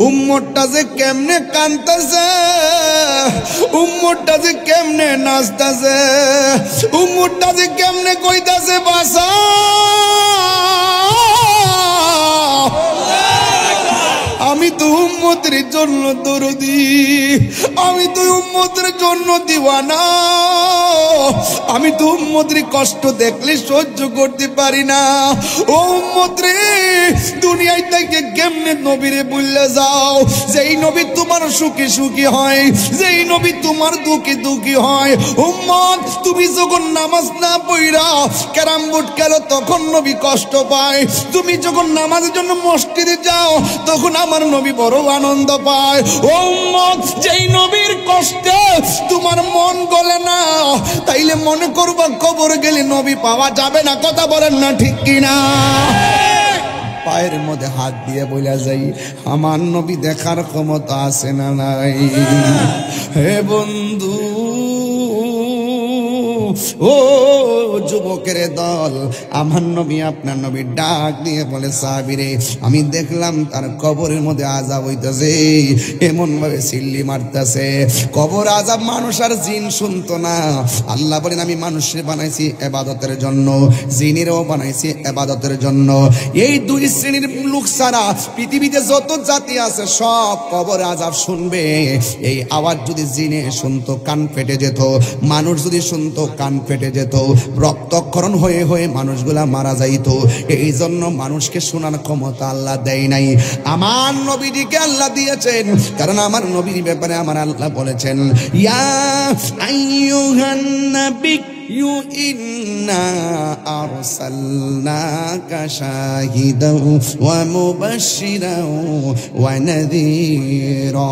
উম্মতটা যে কেমনে কাঁদতেছে, উম্মতটা যে কেমনে নাচতেছে, উম্মতটা যে কেমনে কইতাছে বাসা আমি তো উম্মতের জন্য দরদি, আমি তো উম্মতের জন্য দিওয়ানা, আমি তো উম্মতের কষ্ট দেখলে সহ্য করতে পারি না। ও উম্মত রে, দুনিয়ায় থেকে কেমনে নবীরে বললে যাও, যেই নবী তোমার সুখী সুখী হয়, যেই নবী তোমার দুঃখী দুঃখী হয়। উম্মত, তুমি যখন নামাজ না পড়া ক্যারাম বোর্ড খেলো তখন নবী কষ্ট পায়, তুমি যখন নামাজের জন্য মসজিদে যাও তখন আমার নবী বড় আনন্দ পায়। ও উম্মত, যেই নবীর কষ্টে তোমার মন গলে না, তাইলে মনে করবা কবর গেলে নবী পাওয়া যাবে না। কথা বলেন না ঠিক কিনা? পায়ের মধ্যে হাত দিয়ে বলা যাই, আমার নবী দেখার ক্ষমতা আছে না নাই? হে বন্ধু, ও যুবকের দল, আমার নবী আপনার নবী ডাক দিয়ে বলে, সাহাবীরে আমি দেখলাম তার কবরের মধ্যে আযাব হইতেছে, এমন ভাবে সিল্লি মারতেছে। কবর আযাব মানুষ আর জিন শুনতো না। আল্লাহ বলেন, আমি মানুষের বানাইছি ইবাদতের জন্য, জিনেরও বানাইছি ইবাদতের জন্য। এই দুই শ্রেণীর লোক ছাড়া পৃথিবীতে যত জাতি আছে সব কবর আযাব শুনবে। এই আওয়াজ যদি জিনে শুনতো কান ফেটে যেত, মানুষ যদি শুনতো কান ফেটে যেত, রক্তক্ষরণ হয়ে হয়ে মানুষগুলা মারা যাইত। এই জন্য মানুষকে শোনার ক্ষমতা আল্লাহ দেয় নাই, আমার নবীজিকে আল্লাহ দিয়েছেন। কারণ আমার নবীর ব্যাপারে আমার আল্লাহ বলেছেন, ইয়া আইয়ুহান নাবী ইন্না আরসালনাকা শাহিদাও ওয়া মুবাশশিরাও ওয়া নাযীরা।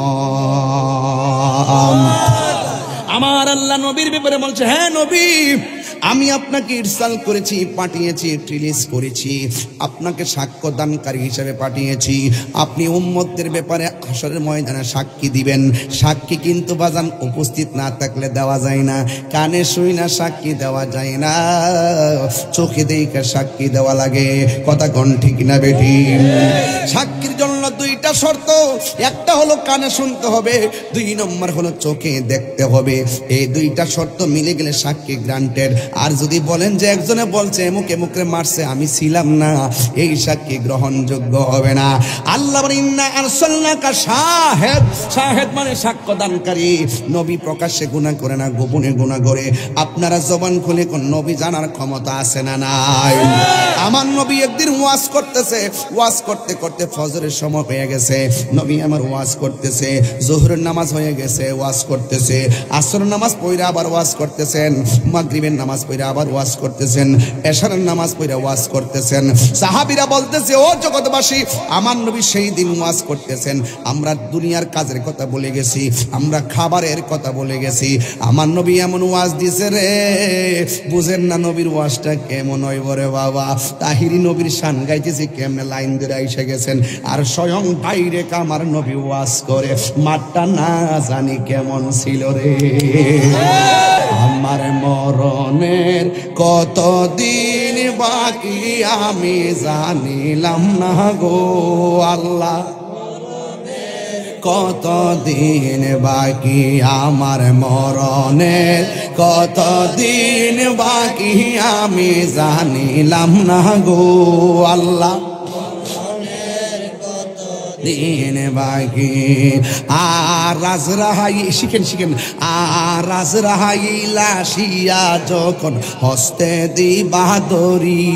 আমার আল্লাহ নবীর ব্যাপারে বলছে, হ্যাঁ নবী, আমি আপনাকে ইরসাল করেছি, পাঠিয়েছি, রিলিজ করেছি, আপনাকে সাক্ষ্য দানকারী হিসেবে পাঠিয়েছি। আপনি উম্মতের ব্যাপারে হাসরের ময়দানে সাক্ষী দিবেন। সাক্ষী কিন্তু বাজান উপস্থিত না থাকলে দেওয়া যায় না, কানে শুই না সাক্ষী দেওয়া যায় না, চোখে দেখে সাক্ষী দেওয়া লাগে। কথা কোন ঠিক না বেটি? সাক্ষীর জন্য দুইটা শর্ত, একটা হলো কানে শুনতে হবে, 2 নম্বর হলো চোখে দেখতে হবে। এই দুইটা শর্ত মিলে গেলে সাক্ষী গ্রান্টেড। আর যদি বলেন যে একজনে বলছে মুখে মুখে মারছে, আমি ছিলাম না, এই সাক্ষী গ্রহণযোগ্য হবে না। আল্লাহ বলেন, ইন্না আরসালনাকা শাহিদ, শাহিদ মানে সাক্ষ্যদানকারী। নবী প্রকাশ্যে গুনাহ করে না, গোপনে গুনাহ করে। আপনারা জবান খুলে কোন নবী জানার ক্ষমতা আছে না নাই? আমার নবী একদিন ওয়াজ করতেছে, ওয়াজ করতে করতে ফজরের সময় হয়ে গেছে, নবী আমার ওয়াজ করতেছে, যোহরের নামাজ হয়ে গেছে, ওয়াজ করতেছে, আসরের নামাজ পড়ে আবার ওয়াজ করতেছেন, মাগরিবের নামাজ পড়ে আবার ওয়াজ করতেছেন, এশারের নামাজ পড়ে ওয়াজ করতেছেন। সাহাবীরা বলতেছে, ও জগৎবাসী, আমার নবী সেই দিন ওয়াজ করতেছেন, আমরা দুনিয়ার কাজের কথা বলে গেছি, আমরা খাবারের কথা বলে গেছি, আমার নবী এমন ওয়াজ দিছে রে, বুঝেন না নবীর ওয়াজটা কেমন হইব রে বাবা। তাহিরি নবীর শান গাইতেছি, কেমনে লাইন ধরে এসে গেছেন, আর স্বয়ং বাইরে আমার নবী ওয়াজ করে, মাঠটা না জানি কেমন ছিল রে। আমার মরণের কতদিন বাকি আমি জানিলাম না গো আল্লাহ, কতদিন বাকি আমার মরণের, কতদিন বাকি আমি জানিলাম না গো আল্লাহ, দিন বাকি। আর রাজরাহাই শিখেন শিখেন, আর রাজরাহাইলা শিয়া যখন হস্তে দিবা দড়ি,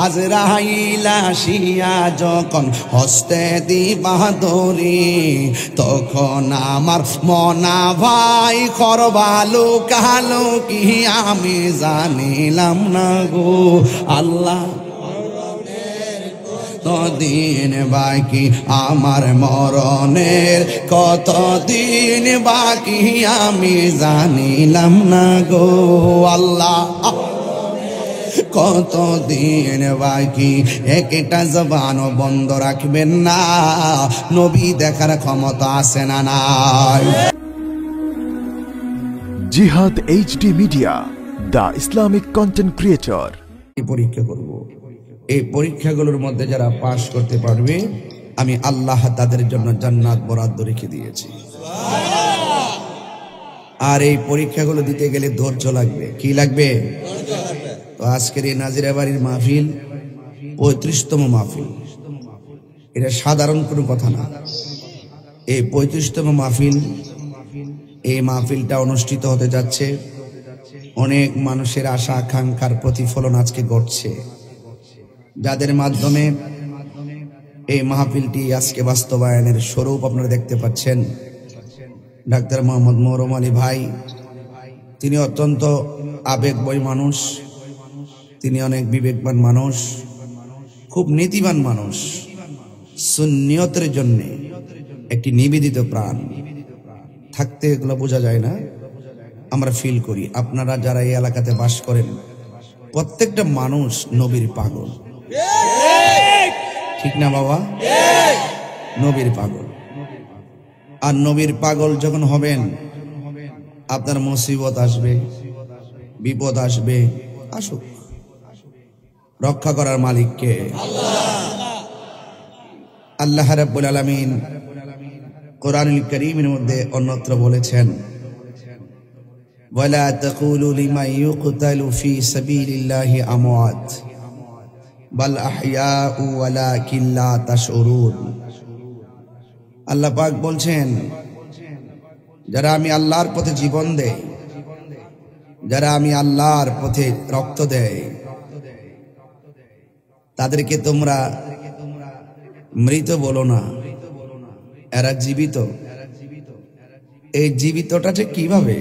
আজরাহাইলা শিয়া যখন হস্তে দিবা দড়ি, তখন আমার মনা ভাই করবালো কালো কি আমি জানিলাম না গো আল্লাহ, কতদিন বাকি আমার মরণের, কতদিন বাকি আমি জানিলাম না গো আল্লাহ, কতদিন বাকি। একটা জবানও বন্ধ রাখবেন না, নবী দেখার ক্ষমতা আছে না নাই? জিহাদ HD media, the Islamic content creator. পরীক্ষা করব, এই পরীক্ষাগুলোর মধ্যে যারা পাশ করতে পারবে আমি আল্লাহ তাদের জন্য জান্নাত বরাদ্দ রেখে দিয়েছি। আর এই পরীক্ষাগুলো দিতে গেলে ধৈর্য লাগবে। কি লাগবে? তো আজকের এই নাজিরা বাড়ির মাহফিল 35তম মাহফিল। এটা সাধারণ কোনো কথা না। এই 35তম মাহফিল, এই মাহফিলটা অনুষ্ঠিত হতে যাচ্ছে। অনেক মানুষের আশা আকাঙ্ক্ষার প্রতিফলন আজকে ঘটছে, যাদের মাধ্যমে এই মাহফিলটি আজকে বাস্তবায়নের স্বরূপ আপনারা দেখতে পাচ্ছেন। ডাক্তার মোহাম্মদ মোহরম আলী ভাই, তিনি অত্যন্ত আবেগময় মানুষ, তিনি অনেক বিবেকবান মানুষ, খুব নীতিবান মানুষ, সুন্নিয়তের জন্য একটি নিবেদিত প্রাণ। থাকতে এগুলো বোঝা যায় না, আমরা ফিল করি। আপনারা যারা এই এলাকাতে বাস করেন, প্রত্যেকটা মানুষ নবীর পাগল, ঠিক না বাবা? নবীর পাগল। আর নবীর পাগল যখন হবেন, আপনার মুসিবত আসবে, বিপদ আসবে, আসুক। রক্ষা করার মালিক কে? আল্লাহ রাব্বুল আলামিন কোরআনুল কারীমের মধ্যে অন্যত্র বলেছেন, ওয়ালা তাকুলু লিমান ইউকতালু ফি সাবিলিল্লাহি আমওয়াত বাল আহইয়াউ ওয়ালাকিন লা তাশউরুন। আল্লাহ পাক বলছেন, যারা আমি আল্লাহর পথে জীবন দেয়, যারা আমি আল্লাহর পথে রক্ত দেয়, তাদেরকে তোমরা মৃত বলো না, এরা জীবিত। এই জীবিতটা যে কিভাবে?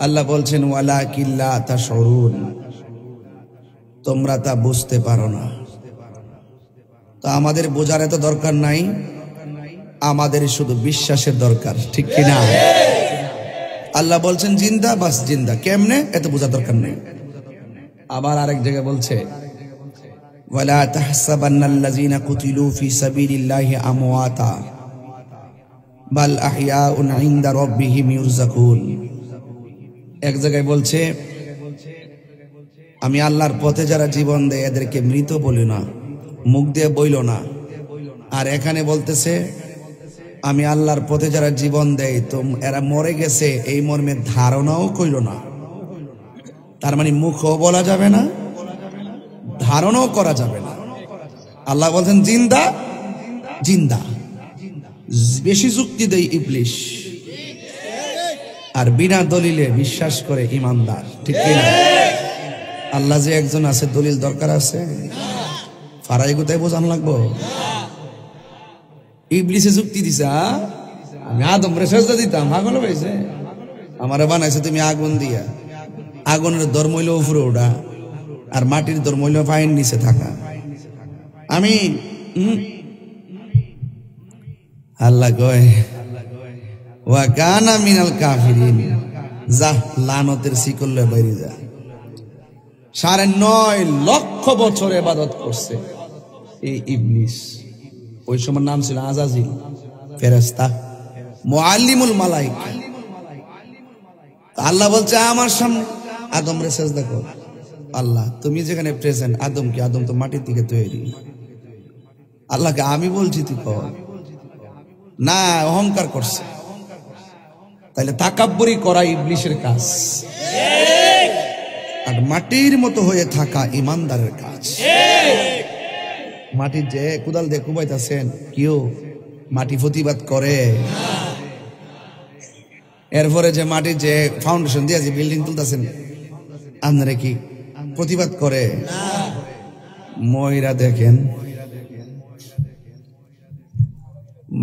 আল্লাহ বলছেন, ওয়ালাকিন লা তাশউরুন, তোমরা তা বুঝতে পারো না। তো আমাদের বোঝার এত দরকার নাই, আমাদের শুধু বিশ্বাসের দরকার, ঠিক কিনা? আল্লাহ বলছেন জিন্দা, বাস জিন্দা। কেমনে? এত বোঝার দরকার নেই। আবার আরেক জায়গায় বলছে, ওয়ালা তাহসাবান্নাল্লাযীনা কুতিলু ফি সাবিলিল্লাহি আমওয়াতা বাল আহইয়াউন ইনদা রাব্বিহিম ইউরযাকুন। এক জায়গায় বলছে, আমি আল্লাহর পথে যারা জীবন দেয় এদেরকে মৃত বলি না, মুখ দিয়ে বইল না। আর এখানে বলতেছে, আমি আল্লাহর পথে যারা জীবন দেয় তো এরা মরে গেছে, এই মর্মে ধারণাও কইল না। তার মানে মুখও বলা যাবে না, ধারণাও করা যাবে না। আল্লাহ বলছেন জিন্দা, জিন্দা। বেশি যুক্তি দেয় ইবলিশ, আর বিনা দলিলে বিশ্বাস করে ইমানদার, ঠিক কিনা? আল্লাহ যে একজন আছে, দলিল দরকার আছে? ফারাই কোথায় বোঝান লাগবো? ইবলিশে যুক্তি দিছে, আমি আদম রে সেজদা দিতাম, পাগল হয়েছে, আমারে বানাইছে তুমি আগুন দিয়া। আগুনের ধর্ম হইল উপরে ওঠা, আর মাটির ধর্ম হইল পায়ের নিচে থাকা। আমি আল্লাহ কয়, ওয়া কানা মিনাল কাফিরিন, যা লানতের শিকলে বাইরে যা। 9.5 লক্ষ বছর ইবাদত করছে এই ইবলিস। ওই সময় নাম ছিল আজাজিল, ফেরেশতা, মুআল্লিমুল মালায়েকা। আল্লাহ বলছে আমার সামনে আদম রে সেজদা কর। আল্লাহ তুমি যেখানে প্রেজেন্ট, আদম কি? আদম তো মাটির থেকে তৈরি। আল্লাহকে আমি বলছি তুই কর না, অহংকার করছে। তাহলে তাকাব্বুরি করা ইবলিশের কাজ, আর মাটির মতো হয়ে থাকা ইমানদারের কাজ। মাটির যে কুদাল দিয়ে কুবাইতেছেন, কেউ মাটি প্রতিবাদ করে? এরপরে যে মাটির যে ফাউন্ডেশন দিয়ে যে বিল্ডিং তুলতেছেন, আপনারা কি প্রতিবাদ করে? ময়রা দেখেন,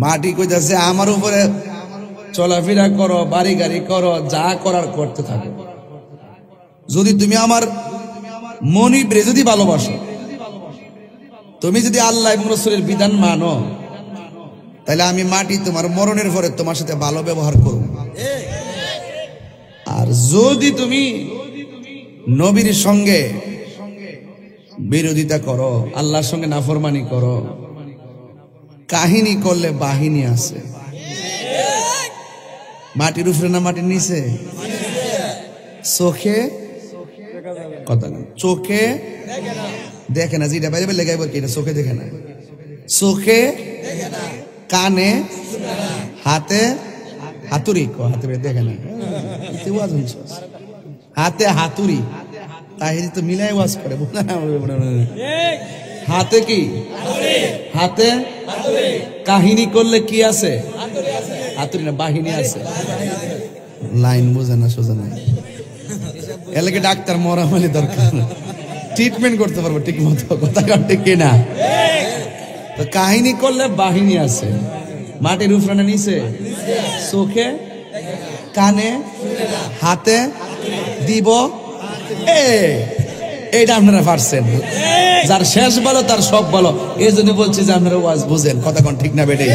মাটি কইতাছে আমার উপরে চলাফেরা করো, বাড়ি গাড়ি করো, যা করার করতে থাকো। যদি তুমি আমার মনিবরে যদি ভালোবাসো, তুমি যদি আল্লাহ এবং রাসূলের বিধান মানো, তাহলে আমি মাটি তোমার মরণের পরে তোমার সাথে ভালো ব্যবহার করব। আর যদি তুমি নবীর সঙ্গে বিরোধিতা করো, আল্লাহর সঙ্গে নাফরমানি করো, কাহিনী করলে বাহিনী আছে। মাটির উপরে না মাটির নিচে? চোখে কথা না, চোখে দেখে না, যেটা বাইরে লেগাইব কি, এটা চোখে দেখে না। চোখে কানে হাতে হাতুড়ি হাতে দেখে না হাতে হাতুড়ি তাই তো মিলাই ওয়াজ করে হাতে কি হাতে কাহিনী করলে কি আছে হাতুড়ি না বাহিনী আছে লাইন বোঝে না সোজা নাই এলাকে ডাক্তার মরামালি দরকার ট্রিটমেন্ট করতে পারবো ঠিক মতো কথা ঠিক কিনা তো কাহিনী করলে বাহিনী আছে মাটির উপরে নিচে চোখে কানে হাতে দিব এইটা আপনারা পারছেন যার শেষ বলো তার সব বলো এই জন্য বলছি যে আপনারা ওয়াজ বুঝেন কথা কোন ঠিক না বেটে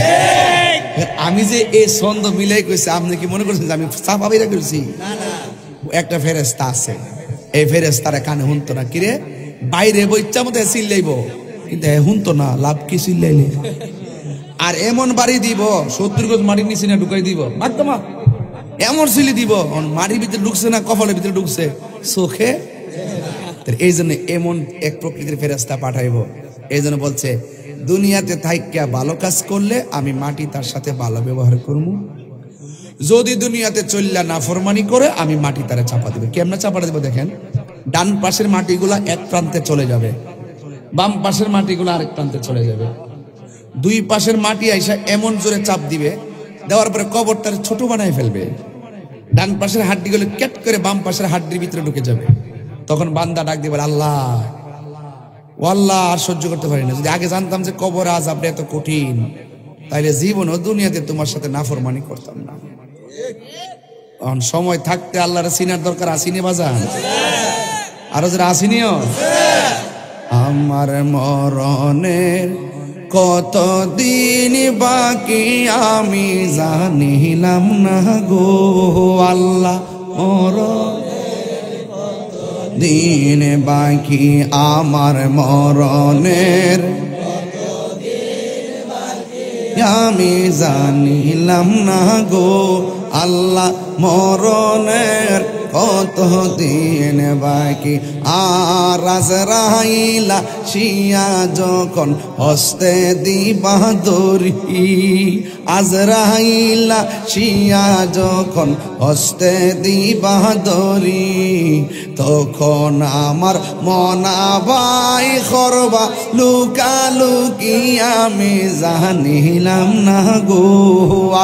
আমি যে এই ছন্দ মিলাই কইছি আপনি কি মনে করছেন যে আমি সাফাবিরা করছি একটা ফেরেশতা আছে এই ফেরেশতারে কানে শুনতো না কিরে বাইরে বইচ্চা মতো চিল্লাইব কিন্তু শুনতো না লাভ কি চিল্লাইলে আর এমন বাড়ি দিব 70 গজ মাটির নিচে না ঢুকাই দিব মারতমা এমন চিলি দিব মাটির ভিতরে ঢুকছে না কপালের ভিতরে ঢুকছে চোখে এই জন্য এমন এক প্রকৃতির ফেরেশতা পাঠাইবো এই জন্য বলছে দুনিয়াতে থাইকা ভালো কাজ করলে আমি মাটি তার সাথে ভালো ব্যবহার করবো যদি দুনিয়াতে চললা নাফরমানি করে আমি মাটি তারে চাপা দেব কেমনে চাপা দেব দেখেন ডান পাশের মাটিগুলা এক প্রান্তে চলে যাবে বাম পাশের মাটিগুলো আরেক প্রান্তে চলে যাবে দুই পাশের মাটি আইসা এমন জোরে চাপ দিবে দেওয়ার পরে কবরটার ছোট বানায় ফেলবে ডান পাশের হাড্ডিগুলো কেট করে বাম পাশের হাড্ডির ভিতরে ঢুকে যাবে তখন বান্দা ডাক দিবে আল্লাহ ওয়াল্লাহ আর সহ্য করতে পারি না যদি আগে জানতাম যে কবর আযাবটা এত কঠিন তাইলে জীবনও দুনিয়াতে তোমার সাথে নাফরমানি করতাম না সময় থাকতে আল্লাহর চিনার দরকার আসিনি বাজান আরো যারা আসিনিও আমার মরণের কতদিন বাকি আমি জানিলাম না গো আল্লাহ দিন বাকি আমার মরণের আমি জানিলাম না গো আল্লাহ মরণের কত দিন বাকি আর আজরাইলা শিয়া যখন হস্তে দিবা দরি আজরাইলা শিয়া যখন হস্তে দিবা দরি তখন আমার মনাবাই করবা লুকালুকি আমি জানিলাম না গো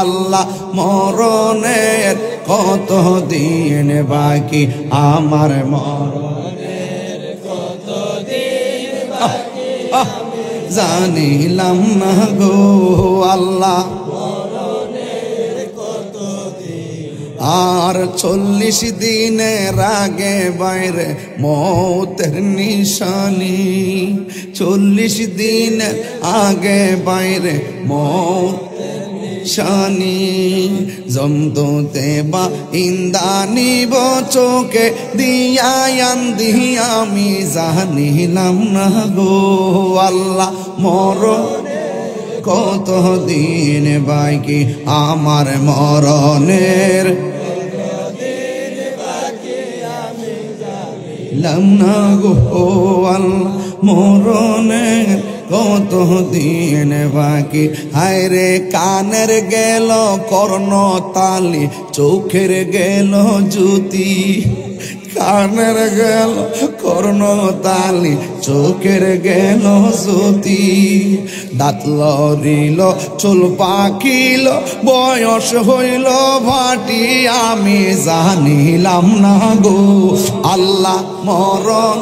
আল্লাহ মরণের কত দিন বাকি আমার মরণের কত দিন বাকি জানিলাম না গো আল্লাহ মরণের কত দিন আর 40 দিনের আগে বাইরে মৌতের নিশানি 40 দিনের আগে বাইরে মৌত শানি জমদুতে বা ইন্দানি চোখে দিয়ায়ান দিয়া আমি জানিলাম না গো আল্লাহ মরণের কত দিন বাকি আমার মরণের জানিলাম না গো আল্লাহ মরণের কত দিন বাকি হায় রে কানের গেল কর্ণ তালি চোখের গেল জ্যোতি কানের গেল কর্ণ তালি চোখের গেল জ্যোতি দাঁত লড়িল চুল পাকিল বয়স হইল ভাটি আমি জানিলাম না গো আল্লাহ মরণ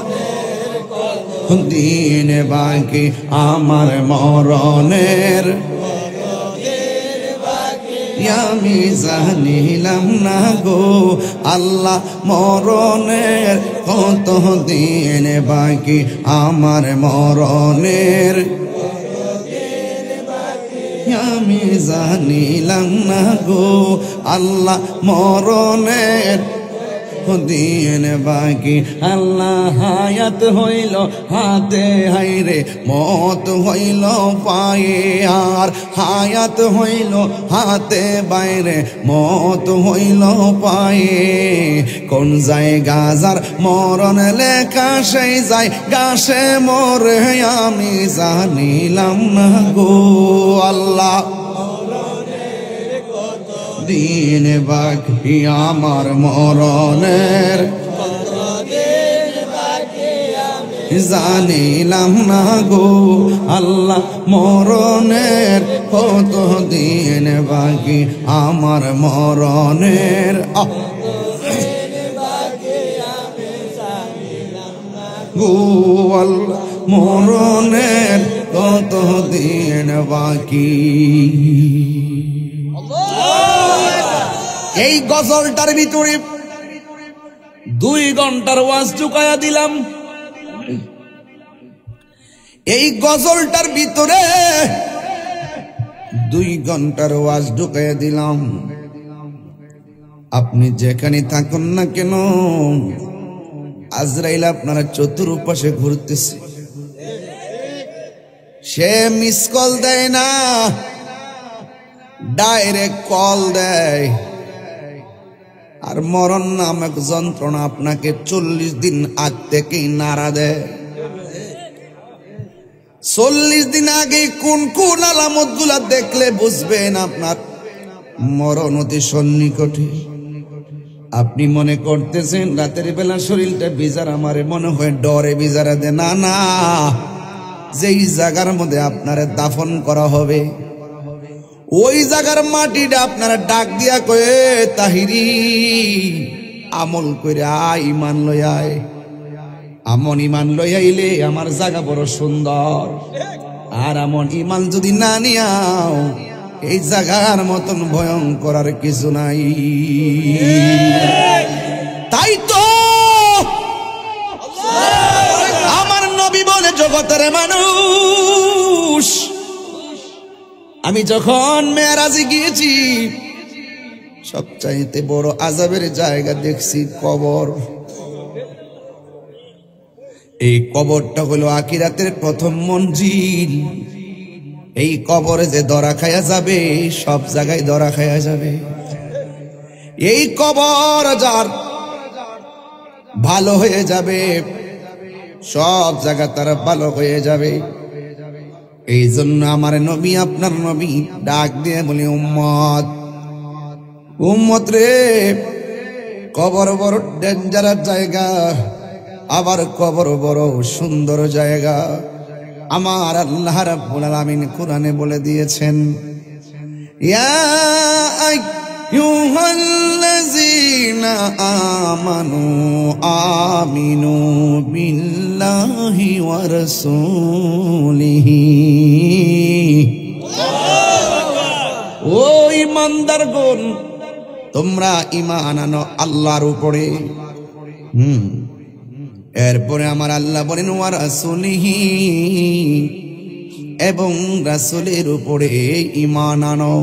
দিন বাকি আমার মরণের আমি জানিলাম না গো আল্লাহ মরণের কত দিন বাকি আমার মরণের আমি জানিলাম না গো আল্লাহ মরণের দিন বাকি। আল্লাহ হায়াত হইল হাতে, হাইরে মত হইল পায়ে, আর হায়াত হইল হাতে বাইরে মত হইল পায়ে। কোন জায়গা যার মরণ লেখা সেই যায় গাছে মরে আমি জানিলাম না গো আল্লাহ। দিন বাকি আমার মরণের জানিলাম না গো আল্লাহ, মরণের কত দিন বাকি আমার মরণের। গো আল্লাহ মরণের কত দিন বাকি। এই গজলটার ভিতরে 2 ঘন্টার ওয়াজ ঢুকায়া দিলাম। এই গজলটার ভিতরে 2 ঘন্টার ওয়াজ ঢুকায়া দিলাম। আপনি যেখানে থাকুন না কেন, আজরাইল আপনারা চতুর্পাশে ঘুরতেছে। সে মিস কল দেয় না, ডাইরেক্ট কল দেয়। আর মরণ নামক যন্ত্রণা আপনাকে 40 দিন আগ থেকেই নাড়া দেয়। 40 দিন আগে কোন কোন আলামত গুলা দেখলে বুঝবেন আপনার মরণ অতি সন্নিকটে। আপনি মনে করতেছেন রাতের বেলা শরীরটা বিজার, আমারে মনে হয় ডরে বিজারা দে। না না, যেই জায়গার মধ্যে আপনারে দাফন করা হবে ওই জায়গার মাটিটা আপনারা ডাক দিয়া কয়ে, তাহিরি আমল করে আয়, ইমান লই আয়। আমন ইমান লই আইলে আমার জায়গা বড় সুন্দর। আর আমন ইমান যদি না নিয়াও এই জায়গার মতন ভয়ঙ্কর আর কিছু নাই। তাই তো আমার নবী বলে, জগতের মানুষ, আমি যখন মেরাজে গিয়েছি সবচাইতে বড় আযাবের জায়গা দেখছি কবর। এই কবরটা হলো আখিরাতের প্রথম মঞ্জিল। এই কবরে যে ধরা খায়া যাবে, সব জায়গায় ধরা খায়া যাবে। এই কবর যার ভালো হয়ে যাবে, সব জায়গা তারা ভালো হয়ে যাবে। এই জন্য আমার নবী, আপনার নবী ডাক দিয়ে বলি, উম্মত উম্মত রে, কবর বড় ডেঞ্জারাস জায়গা, আবার কবর বড় সুন্দর জায়গা। আমার আল্লাহ রাব্বুল আলামিন কোরআনে বলে দিয়েছেন, ইয়া আইয়ুহাল্লাযীনা আমানু আমিনু বিল্লাহি ওয়া রাসূলিহি। ও ঈমানদারগণ, তোমরা ঈমান আনো আল্লাহর উপরে। এরপরে আমার আল্লাহ বলেন, ওয়া রাসূলিহি, এবং রাসূলের উপরে ঈমান আনো।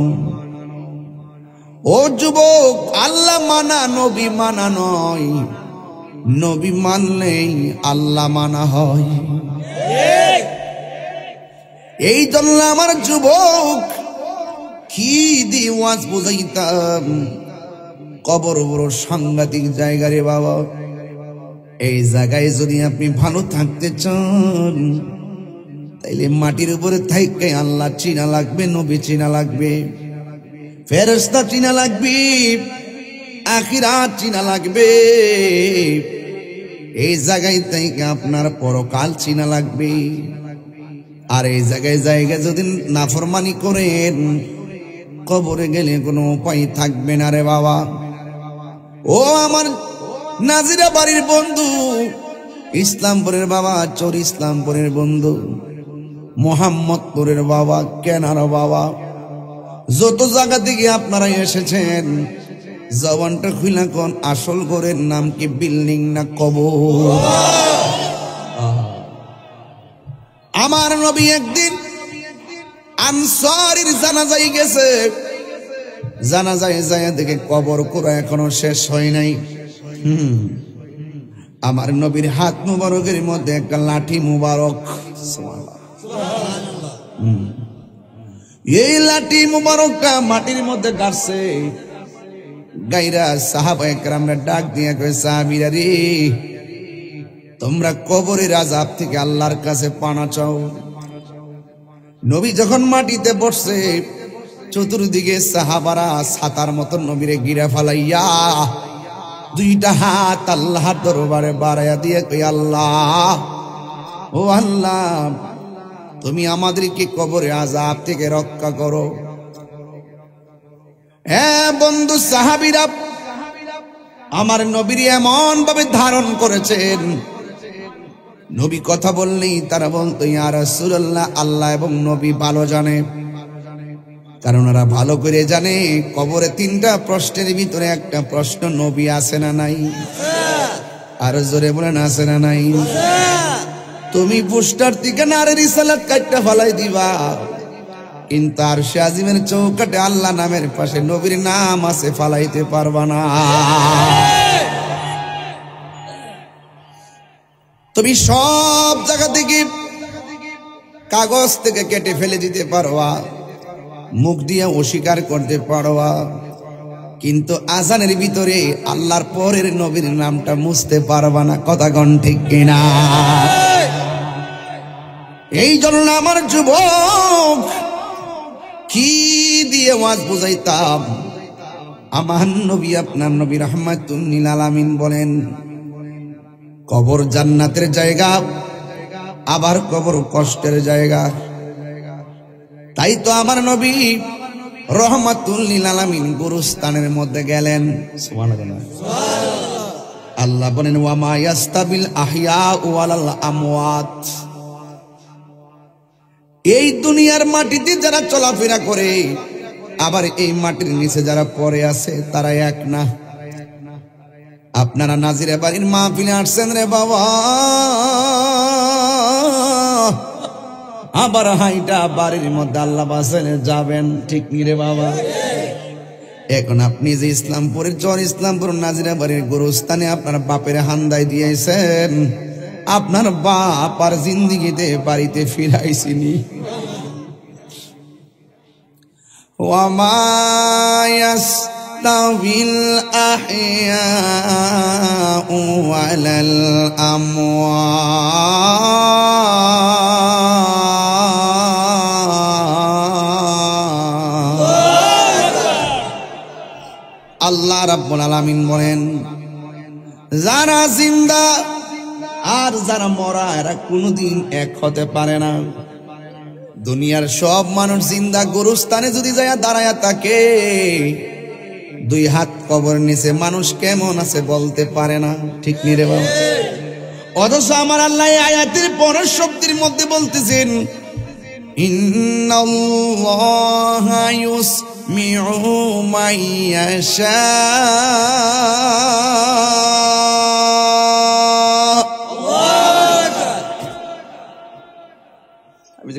ও যুবক, আল্লাহ মানা নবী মানা নয়, নবী মানলেই আল্লাহ মানা হয়। এই জন্য আমার যুবক কি দিয়ে ওয়াজ বুঝাইতাম, কবর বড় সাংঘাতিক জায়গা রে বাবা। এই জায়গায় যদি আপনি ভালো থাকতে চান, তাইলে মাটির উপরে থাইকে আল্লাহ চিনা লাগবে, নবী চিনা লাগবে, ফেরেশতা চিনা লাগবে, আখিরাত চিনা লাগবে। এই জায়গায় থেকে আপনার পরকাল চিনা লাগবে। আর এই জায়গায় যদি নাফরমানি করেন, কবরে গেলে কোনো উপায় থাকবে না রে বাবা। ও আমার নাজিরা বাড়ির বন্ধু, ইসলামপুরের বাবা, চোর ইসলামপুরের বন্ধু, মোহাম্মদপুরের বাবা, কেনার বাবা, যত জায়গা থেকে আপনারা এসেছেন, জবানটা খুইলা কোন আসল ঘরের নাম কি বিল্ডিং না কবর? আমার নবী একদিন আনসারীর জানাজায় গেছে, জানাজায় যায় দেখে কবর করা এখনো শেষ হয় নাই। আমার নবীর হাত মুবারকের মধ্যে একটা লাঠি মুবারক, এই লাঠি মুবারকটা মাটির মধ্যে গাড়ছে। গাইরা সাহাবায়ে কেরামরা ডাক দিয়ে কয়, সাহাবীরা রে, তোমরা কবরের আযাব থেকে আল্লাহর কাছে পানা চাও। নবী যখন মাটিতে বসছে, চতুর্দিকে সাহাবারা ছাতার মতন নবীরে গিরা ফালাইয়া দুইটা হাত আল্লাহর দরবারে বাড়াইয়া দিয়ে কই, আল্লাহ, ও আল্লাহ, তুমি আমাদেরকে কবরে আযাব থেকে রক্ষা করো। হ্যাঁ বন্ধু সাহাবীরা আমার নবীর এমন ভাবে ধারণ করেছেন, নবী কথা বললেই তারা বলতো, ইয়া রাসূলুল্লাহ, আল্লাহ এবং নবী ভালো জানে। কারণ ওরা ভালো করে জানে কবরে তিনটা প্রশ্নের ভিতরে একটা প্রশ্ন নবী আছে না নাই? আর জোরে বলেন, আছে না নাই? তুমি পোস্টার থেকে নারে রিসালাত কাটটা ফালাই দিবা, কিন্তু আরশে আজিমের চৌকাটে আল্লাহ নামের পাশে নবীর নাম আছে, ফালাইতে পারবা না। তুমি সব জায়গা থেকে কাগজ থেকে কেটে ফেলে দিতে পারবা, মুখ দিয়ে অস্বীকার করতে পারবা, কিন্তু আজানের ভিতরে আল্লাহর পরের নবীর নামটা মুছতে পারবা না। কথা কোন ঠিক কিনা? এই জন্য আমার যুবক, কি দিয়ে ওয়াজ বুঝাইতাম? আমার নবী, আপনার নবী রাহমাতুল লিল আলামিন বলেন, কবর জান্নাতের জায়গা, আবার কবর কষ্টের জায়গা। তাই তো আমার নবী রহমাতুল লিল আলামিন গুরুস্থানের মধ্যে গেলেন। সুবহানাল্লাহ। আল্লাহ বলেন, ওয়া মা ইয়াস্তাবিল আহইয়া ওয়ালাল আমওয়াত। এই দুনিয়ার মাটিতে যারা চলাফেরা করে, আবার এই মাটির নিচে যারা পড়ে আছে, তারা এক না। আপনারা নাজিরে বাড়ির মাহফিলে আসছেন রে বাবা, আবার হাইটা বাড়ির মধ্যে আল্লাহ বাসেন যাবেন, ঠিক নি রে বাবা? এখন আপনি যে ইসলামপুরের চর ইসলামপুর নাজিরা বাড়ির গুরুস্থানে আপনার বাপের হান্দাই দিয়েছেন, আপনার বাপ আর জিন্দিগিতে বাড়িতে ফিরাইছিনি। ওয়ামা ইয়াস্তাবিল আহইয়াউ ওয়ালাল আমওয়াত। আল্লাহ রাব্বুল আলামিন বলেন, যারা জিন্দা আর যারা মরা, এরা কোনোদিন এক হতে পারে না। দুনিয়ার সব মানুষ জিন্দা গুরুস্থানে যদি যায় দাঁড়ায়া থাকে, দুই হাত কবর নিচে মানুষ কেমন আছে বলতে পারে না, ঠিক নি রে বাবা? অথচ আমার আল্লাহ আয়াতের পরের শব্দের মধ্যে বলতেছেন, ইন্নাল্লাহা ইউসমিউ মান ইয়াশা।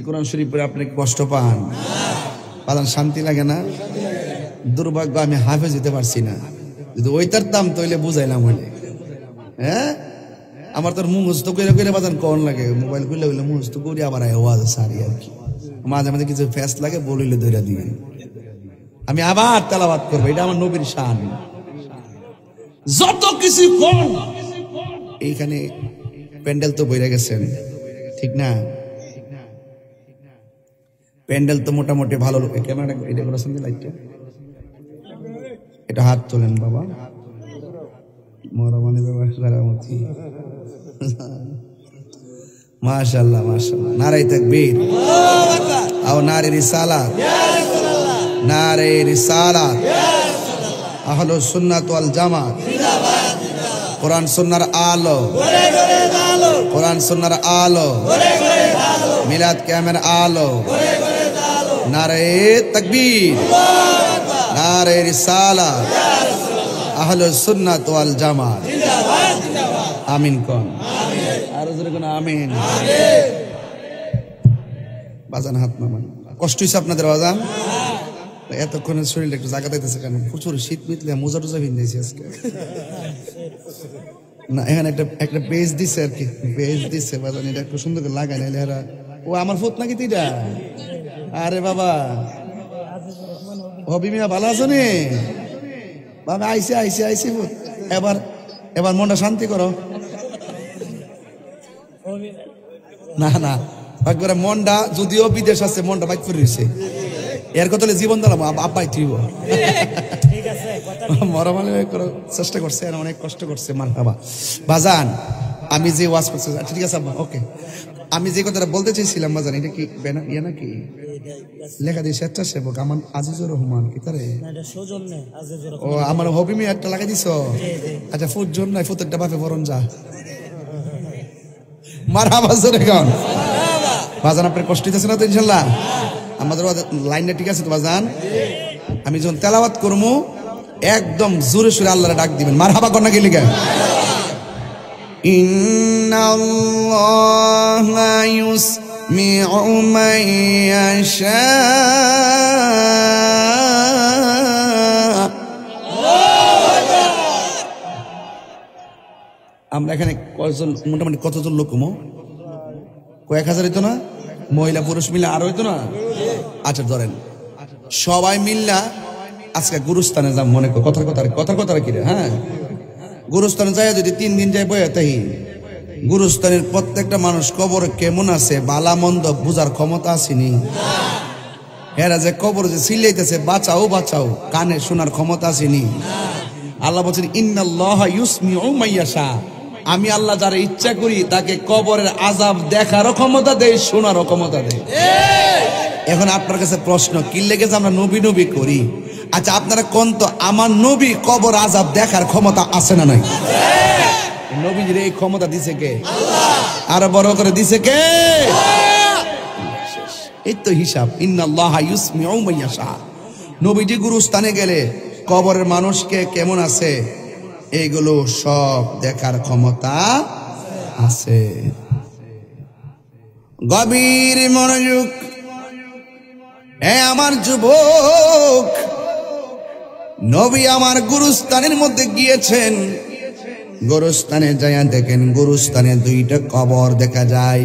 কোরআন শরীফ পড়ে আপনি কষ্ট পান, পালান, শান্তি লাগে না? দুর্ভাগ্য আমি হাফেজ হতে পারছি না। যদি ওইটার দাম তৈলে বুঝাইলাম হইলে, হ্যাঁ, আমার তোর মুখস্থ করে করে বাজান কন লাগে, মোবাইল খুললে হইলে মুখস্থ করি, আবার আওয়াজ সারি আর কি, মাঝে মাঝে কিছু ফ্যাস লাগে, বলিলে দইরা দিয়ে আমি আবার তেলাওয়াত করবো। এটা আমার নবীর শান। যত কিছু কোন এইখানে প্যান্ডেল তো বইরা গেছেন, ঠিক না? প্যান্ডেল তো মোটামুটি ভালো লোক। ক্যামেরা এটা করেছেন, লাইটটা এটা হাত তোলেন বাবা, মরামানি বাবামতি, মাশাআল্লাহ মাশাআল্লাহ। নারে তাকবীর, আও নারে রিসালাত, নারে রিসালাত। আহলুস সুন্নাত ওয়াল জামাত, কোরআন সুন্নাহর আলো, কোরআন সুন্নাহর আলো, মিলাদ কিয়ামের আলো। নারে তাকবীর, নারে রিসালাত, আহলুস সুন্নাত ওয়াল জামাত। আমিন কোন, আর জোরে কোন আমিন। বাজান হাত নামান। কষ্ট হইছে আপনাদের বাজান? এতক্ষণে শরীরটা একটু জায়গা দিতেছে কেন? প্রচুর শীত মিটলে মোজা টোজা ভিন্দেছি আজকে। না এখানে একটা বেজ দিছে আর কি, বেজ দিছে বাজান, এটা একটু সুন্দর করে লাগাই নাইলে এরা ও আমার ফুট নাকি তিটা। আরে বাবা হবি মিয়া ভালো আছো নি বাবা? আইসি আইসি আইসি ফুট। এবার মনটা শান্তি করো। না না একবারে মনটা যদিও বিদেশ আছে মনটা বাইক করে রয়েছে এর কথা জীবন দিলাম আব্বাই তুইব মরামালি করার চেষ্টা করছে আর অনেক কষ্ট করছে। মারহাবা বাজান, আমি যে ওয়াজ করছি আচ্ছা ঠিক আছে আব্বা ওকে, আমি যে কথাটা বলতে চাইছিলাম বাজান, এটা কি ইয়ে নাকি লেখা দিয়ে স্বেচ্ছাসেবক আমার আজিজুর রহমান কি তারে? ও আমার হবি মেয়ে একটা লাগাই দিছ। আচ্ছা ফুট জোর নাই, ফুটেরটা বাপে বরণ যা। মারহাবা জোরে গান বাজান। আপনার কষ্ট হইতেছে না তো ইনশাল্লাহ? আমাদের লাইনটা ঠিক আছে তো বাজান? আমি যখন তেলাওয়াত করবো একদম জোরে সোরে আল্লাহরে ডাক দিবেন। মারহাবা কর না কি লিখে? ইন্নাল্লাহা ইউসমিউ মান ইয়াশা। আমরা এখানে কয়জন মোটামুটি কতজন লোক কয়েক হাজার হইতো না? মহিলা পুরুষ মিলে আর হইতো না? আচ্ছা ধরেন সবাই মিল্লা আজকে গুরুস্থানে যাব মনে কর। কথার কথা কি রে? হ্যাঁ গুরুস্থানে যাই যদি 3 দিন যাই বয়ে তাই গুরুস্থানের প্রত্যেকটা মানুষ কবরে কেমন আছে বালা মন্দ বুঝার ক্ষমতা আসেনি। এরা যে কবর যে সিলাইতেছে বাঁচাও বাঁচাও কানে শোনার ক্ষমতা আসেনি। আল্লাহ বলছেন ইন্নাল্লাহা ইউসমিউ মান ইয়াশা, আমি আল্লাহ যারা ইচ্ছা করি তাকে কবরের আযাব দেখারও ক্ষমতা দেয়, শোনারও ক্ষমতা দেয়। এখন আপনার কাছে প্রশ্ন, কি লেগেছে আমরা নবী নবী করি? আচ্ছা আপনারা কোন তো আমার নবী কবর আযাব দেখার ক্ষমতা আছে না নাই? নবীজির এই ক্ষমতা দিছে কে? আরো বড় করে দিছে কে? এই তো হিসাব। ইন্নাল্লাহা ইউসমিউ মান ইয়াশা, নবীজি গুরুস্থানে গেলে কবরের মানুষকে কেমন আছে এইগুলো সব দেখার ক্ষমতা আছে। গভীর মনোযোগ আমার যুবক, নবী আমার গুরুস্থানের মধ্যে গিয়েছেন। গুরুস্থানে যাইয়া দেখেন গুরুস্থানে 2টা কবর দেখা যায়।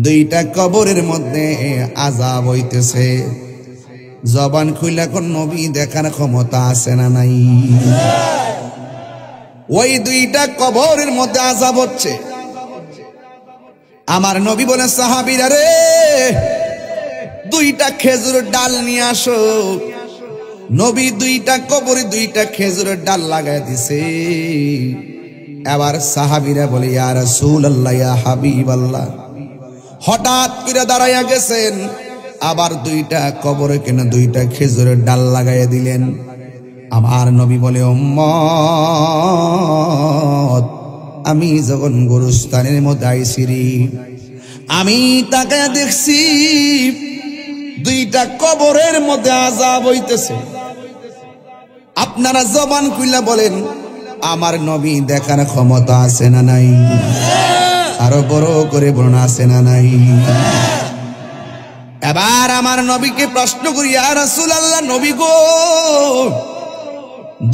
2টা কবরের মধ্যে আযাব হইতেছে। জবান খুইলা কোন নবী দেখার ক্ষমতা আছে না নাই? ওই 2টা কবরের মধ্যে আযাব হচ্ছে। আমার নবী বলে সাহাবীরা রে 2টা খেজুরের ডাল নিয়ে আসো। নবী 2টা কবরে 2টা খেজুরের ডাল লাগাই দিছে। এবার সাহাবীরা বলে ইয়া রাসূলুল্লাহ ইয়া হাবিবাল্লাহ, হঠাৎ করে দাঁড়াইয়া গেছেন আবার 2টা কবরে কেন 2টা খেজুরের ডাল লাগাইয়া দিলেন। আমার নবী বলে উম্মত, আমি যখন গুরুস্থানের মধ্যে আইছি রে, আমি তাকায়া দেখছি 2টা কবরের মধ্যে আযাব হইতেছে। আপনারা জবান খুইলা বলেন আমার নবী দেখার ক্ষমতা আছে না নাই? আরো বড় করে বলুন আছে না নাই? এবার আমার নবীকে প্রশ্ন করি ইয়া রাসূলুল্লাহ, নবী গো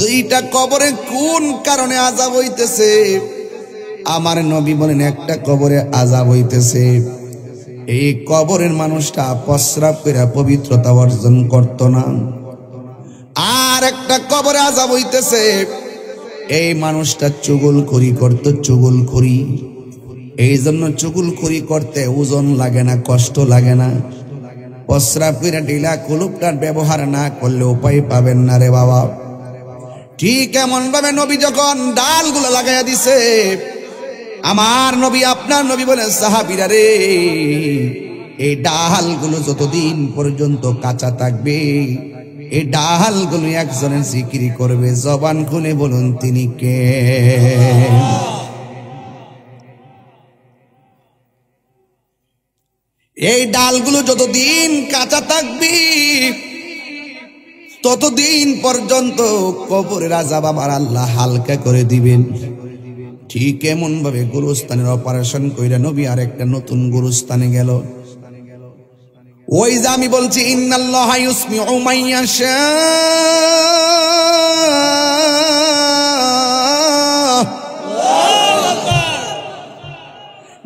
2টা কবরে কোন কারণে আযাব হইতেছে? আমার নবী বলেন একটা কবরে আযাব হইতেছে এই কবরের মানুষটা প্রস্রাব করে পবিত্রতা অর্জন করত না। আর একটা কবরে আযাব হইতেছে এই মানুষটা চুগলখড়ি করত, চুগলখড়ি। এই জন্য চুগলখড়ি করতে ওজন লাগে না, কষ্ট লাগে না। প্রস্রাব করে ঢিলা কুলুপটার ব্যবহার না করলে উপায় পাবেন না রে বাবা। ঠিক এমন ভাবে নবী যখন ডালগুলো লাগাইয়া দিছে, আমার নবী আপনার নবী বলেন সাহাবীরা রে এই ডালগুলো যতদিন পর্যন্ত কাঁচা থাকবে এই ডালগুলো একজনের জিকির করবে। জবান খুলে বলুন তিনি কে? এই ডালগুলো যতদিন কাঁচা থাকবে ততদিন পর্যন্ত কবরের আযাব আমার আল্লাহ হালকা করে দিবেন। ঠিক এমন ভাবে গুরুস্থানের অপারেশন কইরা নবী আর একটা নতুন গুরুস্থানে গেল। ওই যে আমি বলছি ইন্নাল্লাহা ইউসমিউ মান ইয়াশা,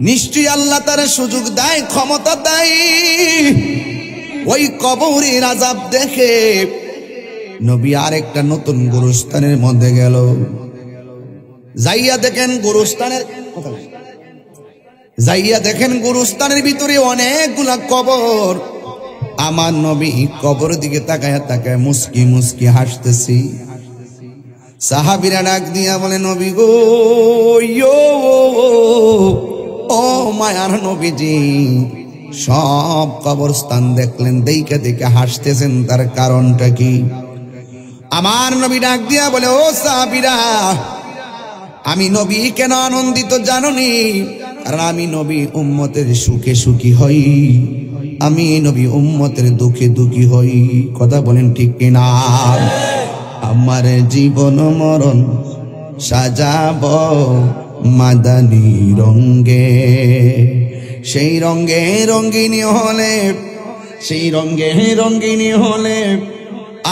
নিশ্চয়ই আল্লাহ তার সুযোগ দেয়, ক্ষমতা দেয়। ওই কবরের আযাব দেখে নবী আরেকটা নতুন গোরস্থানের মধ্যে গেল, যাইয়া দেখেন গোরস্থানের ভিতরে অনেকগুলা কবর। আমার নবী কবর দিকে তাকায় তাকায় মুস্কি মুস্কি হাসতেছি। সাহাবীরা ডাক দিয়া বলে, নবী গো, ও মায়ার নবীজি, সব কবরস্থান দেখলেন, দেখে দেখে হাসতেছেন, তার কারণটা কি? আমার নবী ডাক দিয়া বলে, ও সাহাবীরা, আমি নবী কেন আনন্দিত জানোনি? কারণ আমি নবী উম্মতের সুখে সুখী হই, আমি নবী উম্মতের দুঃখে দুঃখী হই। কথা বলেন ঠিক কিনা? আমার জীবন মরণ সাজাব মাদানী রঙ্গে, সেই রঙ্গে রঙ্গিনী হলে, সেই রঙ্গে রঙ্গিনী হলে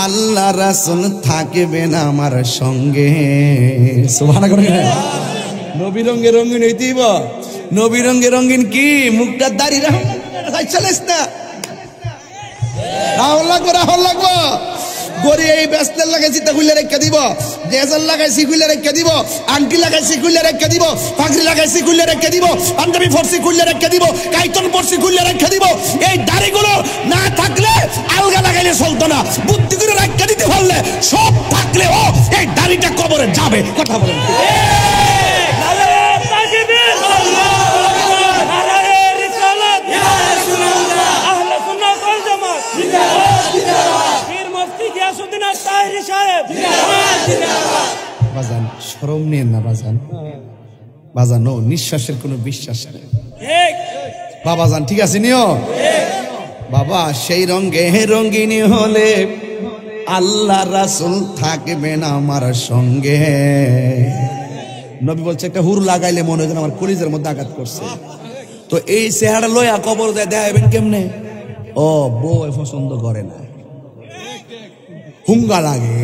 আল্লাহ রাসূল থাকবেন আমার সঙ্গে। সুবহানাল্লাহ। নবী রঙ্গে রঙ্গিন হইতেইব। নবী রঙ্গে রঙ্গিন কি? মুখটা দাড়ি চলেস না, রাহুল লাগবো, রাহুল লাগবো। গড়ি এই ব্যস্তের লাগাইছি তা খুলে রেখে দিব, ডেজার লাগাইছি খুলে রেখে দিব, আংটি লাগাইছি খুলে রেখে দিব, পাগড়ি লাগাইছি খুলে রেখে দিব, পাঞ্জাবি ফরসি খুলে রেখে দিব, কাইতন ফরসি খুলে রেখে দিব। এই দাড়িগুলো না থাকলে আলগা লাগাইলে চলতো না, বুদ্ধি করে রেখে দিতে পারলে সব থাকলে ও এই দাড়িটা কবরে যাবে। কথা বলেন। বাজান শরম নেন না বাজান, বাজানো নিঃশ্বাসের কোনো বিশ্বাস নেই বাবাজান, ঠিক আছে নিও বাবা। সেই রঙ্গে রঙ্গিনী হলে আল্লাহ রাসূল থাকবেন আমার সঙ্গে। নবী বলছে, একটা হুর লাগাইলে মনে হয় আমার কলিজার মধ্যে আঘাত করছে। তো এই চেহারা লইয়া কবর দেখাবেন কেমনে? ও বউ পছন্দ করে না, হুঙ্গা লাগে,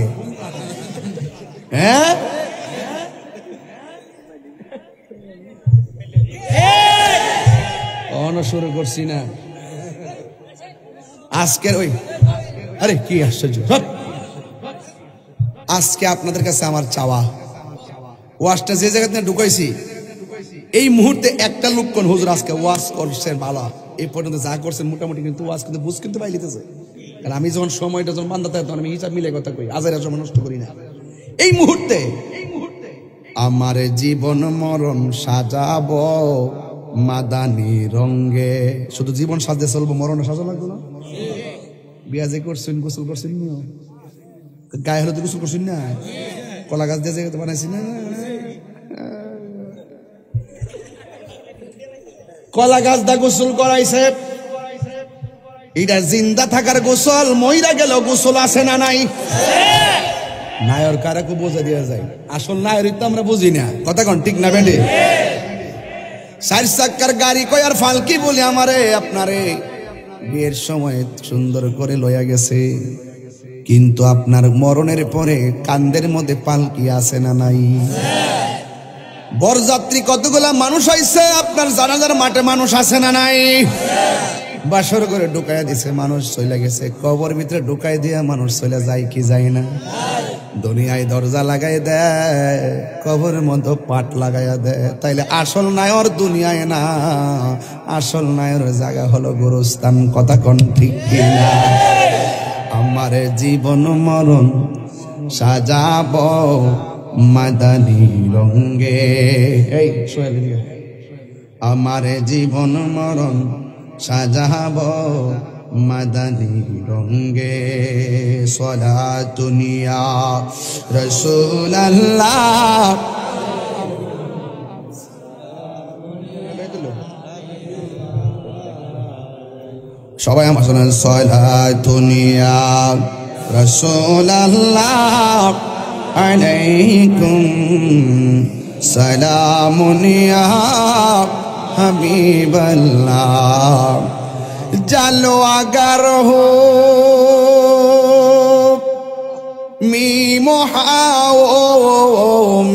হ্যাঁ শুরু করছি না আজকের ওই, আরে কি আশ্চর্য। আজকে আপনাদের কাছে আমার চাওয়া, ওয়াজটা যে জায়গাতে ঢুকাইছি এই মুহূর্তে একটা লোক কোন হুজুর আজকে ওয়াজ করছেন ভালো, এই পর্যন্ত যা করছেন মোটামুটি, কিন্তু ওয়াজ কিন্তু বুঝ কিন্তু পাইলিতেছে। কারণ আমি যখন সময়টা যখন বান্ধা থাকে তখন আমি হিসাব মিলে কথা কই, আজাইরা সময় নষ্ট করি না। এই মুহূর্তে আমার জীবন মরণ সাজাবো মাদানী রঙ্গে। শুধু জীবন সাজতে চলবো, মরণে সাজা লাগবে না? বিয়া যে করছেন, গোসল করছেন, গায়ে হলুদ গোসল করছেন না, কলা গাছ দিয়ে যে বানাইছি না, কলা গাছ দা গোসল করাইছে। এটা জিন্দা থাকার গোসল, মইরা গেল গোসল আছে না নাই? নায়র কারাকে বোঝা দেওয়া যায়, আসল নায়র তো আমরা বুঝি না। কথা কন ঠিক না বেন্ডি? চার চাক্কার গাড়ি কয় আর ফালকি বলে আমারে আপনারে বিয়ের সময় সুন্দর করে লইয়া গেছে, কিন্তু আপনার মরণের পরে কান্দের মধ্যে পালকি আছে না নাই? বরযাত্রী কতগুলা মানুষ হইছে, আপনার জানাজার মাঠে মানুষ আছে না নাই? বাসর করে ঢুকাইয়া দিছে, মানুষ চলে গেছে। কবর ভিতরে ঢুকাই দিয়া মানুষ চলে যায় কি যায় না? দুনিয়ায় দরজা লাগাই দেয়, কবরের মধ্যে পাট লাগাইয়া দেয়। তাইলে আসল নায়র দুনিয়ায় না, আসল নায়র জায়গা হলো গোরস্থান। কথা কোন ঠিক কিনা? আমার জীবন মরণ সাজাব মাদানী রঙ্গে। এই আমার জীবন মরণ সাজাব মাদানী রঙ্গে। সলাতুনিয়া রাসূলুল্লাহ, সবাই আমার শোনেন। সলাতুনিয়া রাসূলুল্লাহ আলাইকুম সালামুনিয়া হাবিবাল্লাহ। জালো আগার হো মিমো হাও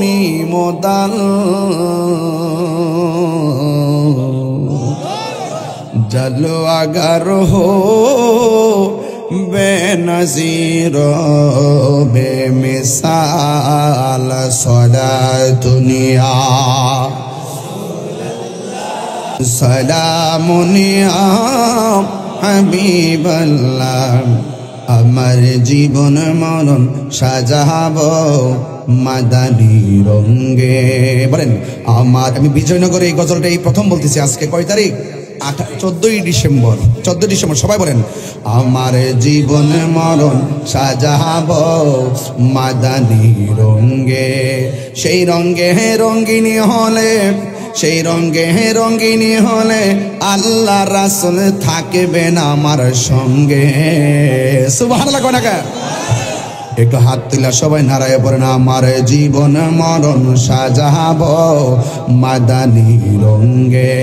মিমো দাল জালো আগার হো বেনজির বেমিসাল সদা দুনিয়া সালামুনিয়া হাবিবাল্লাহ আমার জীবন মরণ সাজাবো মাদানী রঙ্গে। বলেন আমার, আমি বিজয়নগরে এই গজলটা এই প্রথম বলতেছি। আজকে কয় তারিখ? 14ই ডিসেম্বর। 14 ডিসেম্বর সবাই বলেন আমার জীবন মরণ সাজাবো মাদানী রঙ্গে। সেই রঙ্গে রঙ্গিনী হলে, সেই রঙ্গে রঙ্গিনী হলে আল্লাহ রাসূল থাকবেন আমার সঙ্গে। সুবহানাল্লাহ কোন না? একটু হাত তুলে সবাই নারায়ে পড়েন আমার জীবন মরণ সাজাবো মাদানী রঙ্গে।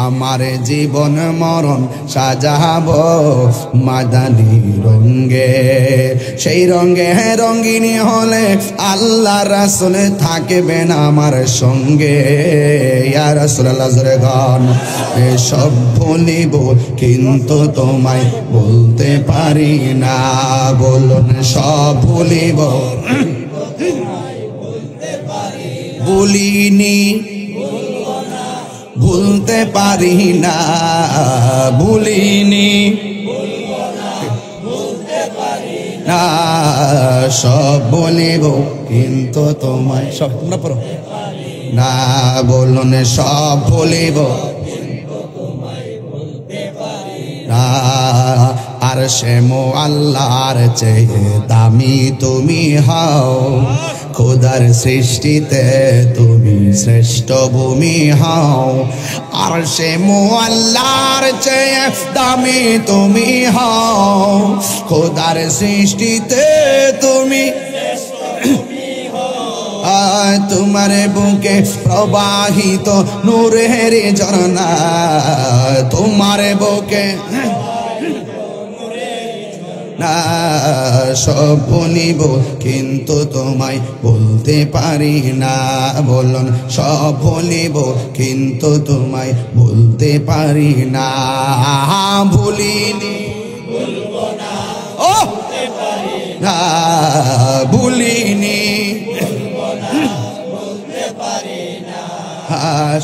আমার জীবন মরণ সাজাবো মাদানী রঙ্গে। সেই রঙ্গে রঙ্গিনী হলে আল্লাহ রাসূল থাকবেন আমার সঙ্গে। ইয়া রাসূলুল্লাহ জোরে গান। সব ভুলিব কিন্তু তোমায় বলতে পারি না। বলুন সব ভুলিব ভুলিনি, ভুলতে পারি না, ভুলিনি না। সব বলিব কিন্তু তোমায়, সব তোমরা পড়ো না। বলুন সব বলিব না। আর সে আল্লাহর চেয়ে দামি তুমি হও, খোদার সৃষ্টিতে তুমি শ্রেষ্ঠ ভূমি হও। আর সে আল্লাহর চেয়ে দামি তুমি হও, খোদার সৃষ্টিতে তুমি। তোমার বুকে প্রবাহিত নূরের ঝরনা, তোমার বুকে না। সব বলিব কিন্তু তোমায় বলতে পারি না। বলুন সব বলিব কিন্তু তোমায় বলতে পারি না। ভুলিনি, বলবো না, ও না ভুলিনি,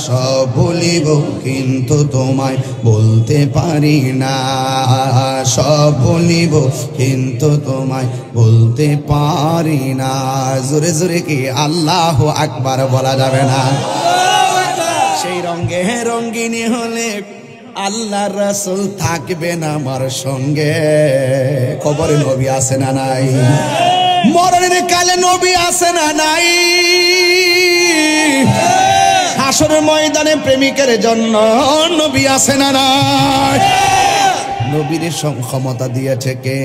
সব বলিব কিন্তু তোমায় বলতে পারি না। সব বলিব কিন্তু তোমায় বলতে পারি না। জোরে জোরে কি আল্লাহু আকবার বলা যাবে না? সেই রঙ্গে রঙ্গিনী হলে আল্লাহ রাসূল থাকবেন আমার সঙ্গে। কবরে নবী আছে না নাই? মরণের কালে নবী আছে না নাই? হাসরের ময়দানে প্রেমিকের জন্য নবী আছে না নাই? নবীর ক্ষমতা দিয়েছে কে?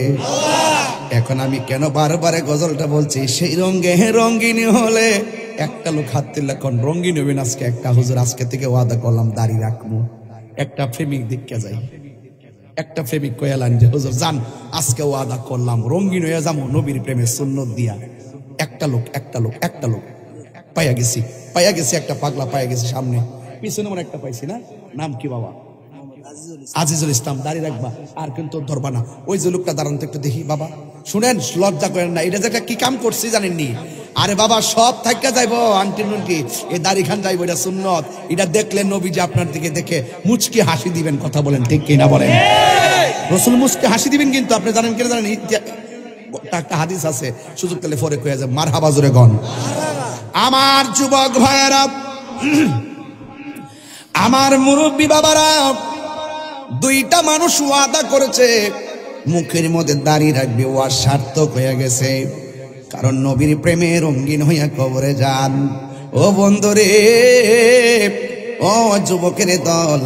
এখন আমি কেন বারবার গজলটা বলছি? সেই রঙ্গে রঙ্গিনী হলে একটা লোক হাত তুললে কোন রঙ্গিন হবেন আজকে? একটা হুজুর আজকে থেকে ওয়াদা করলাম দাড়ি রাখবো। একটা প্রেমিক দেখতে যাই, একটা প্রেমিক কয়ালান যে হুজুর যান আজকে ওয়াদা করলাম রঙ্গিন হয়ে যাবো নবীর প্রেমে সুন্নত দিয়া। একটা লোক একটা লোক একটা লোক পাইয়া গেছি, পাইয়া গেছি একটা পাগলা পাইয়া গেছি সামনে। পিছনে মনে একটা পাইছি না, নাম কি বাবা? আজিজুল ইসলাম। দাঁড়িয়ে রাখবা আর কিন্তু ধরবা না। ওই যে লোকটা দাঁড়ান তো একটু দেখি বাবা। শুনেন লজ্জা করেন না, এটা যে একটা কি কাম করছি জানেননি? আরে বাবা সব থাইকা যাইবো আন্টি নুনটি, এই দাড়ি খান যাইবো, এটা সুন্নত। এটা দেখলে নবী যে আপনার দিকে দেখে মুচকি হাসি দিবেন। কথা বলেন ঠিক কিনা বলেন? রাসূল মুচকি হাসি দিবেন। কিন্তু আপনি জানেন কি জানেন? একটা হাদিস আছে, সুযোগ পেলে পরে কয়ে যায় মারহাবা জোরে গন। আমার যুবক ভাইয়েরা, আমার মুরব্বী বাবারা, দুইটা মানুষ ওয়াদা করেছে মুখের মধ্যে দাড়ি রাখবে, ওয়া সার্থক হয়ে গেছে। কারণ নবীর প্রেমে রঙিন হইয়া কবরে যান। ও বন্ধুরে, ও যুবকের দল,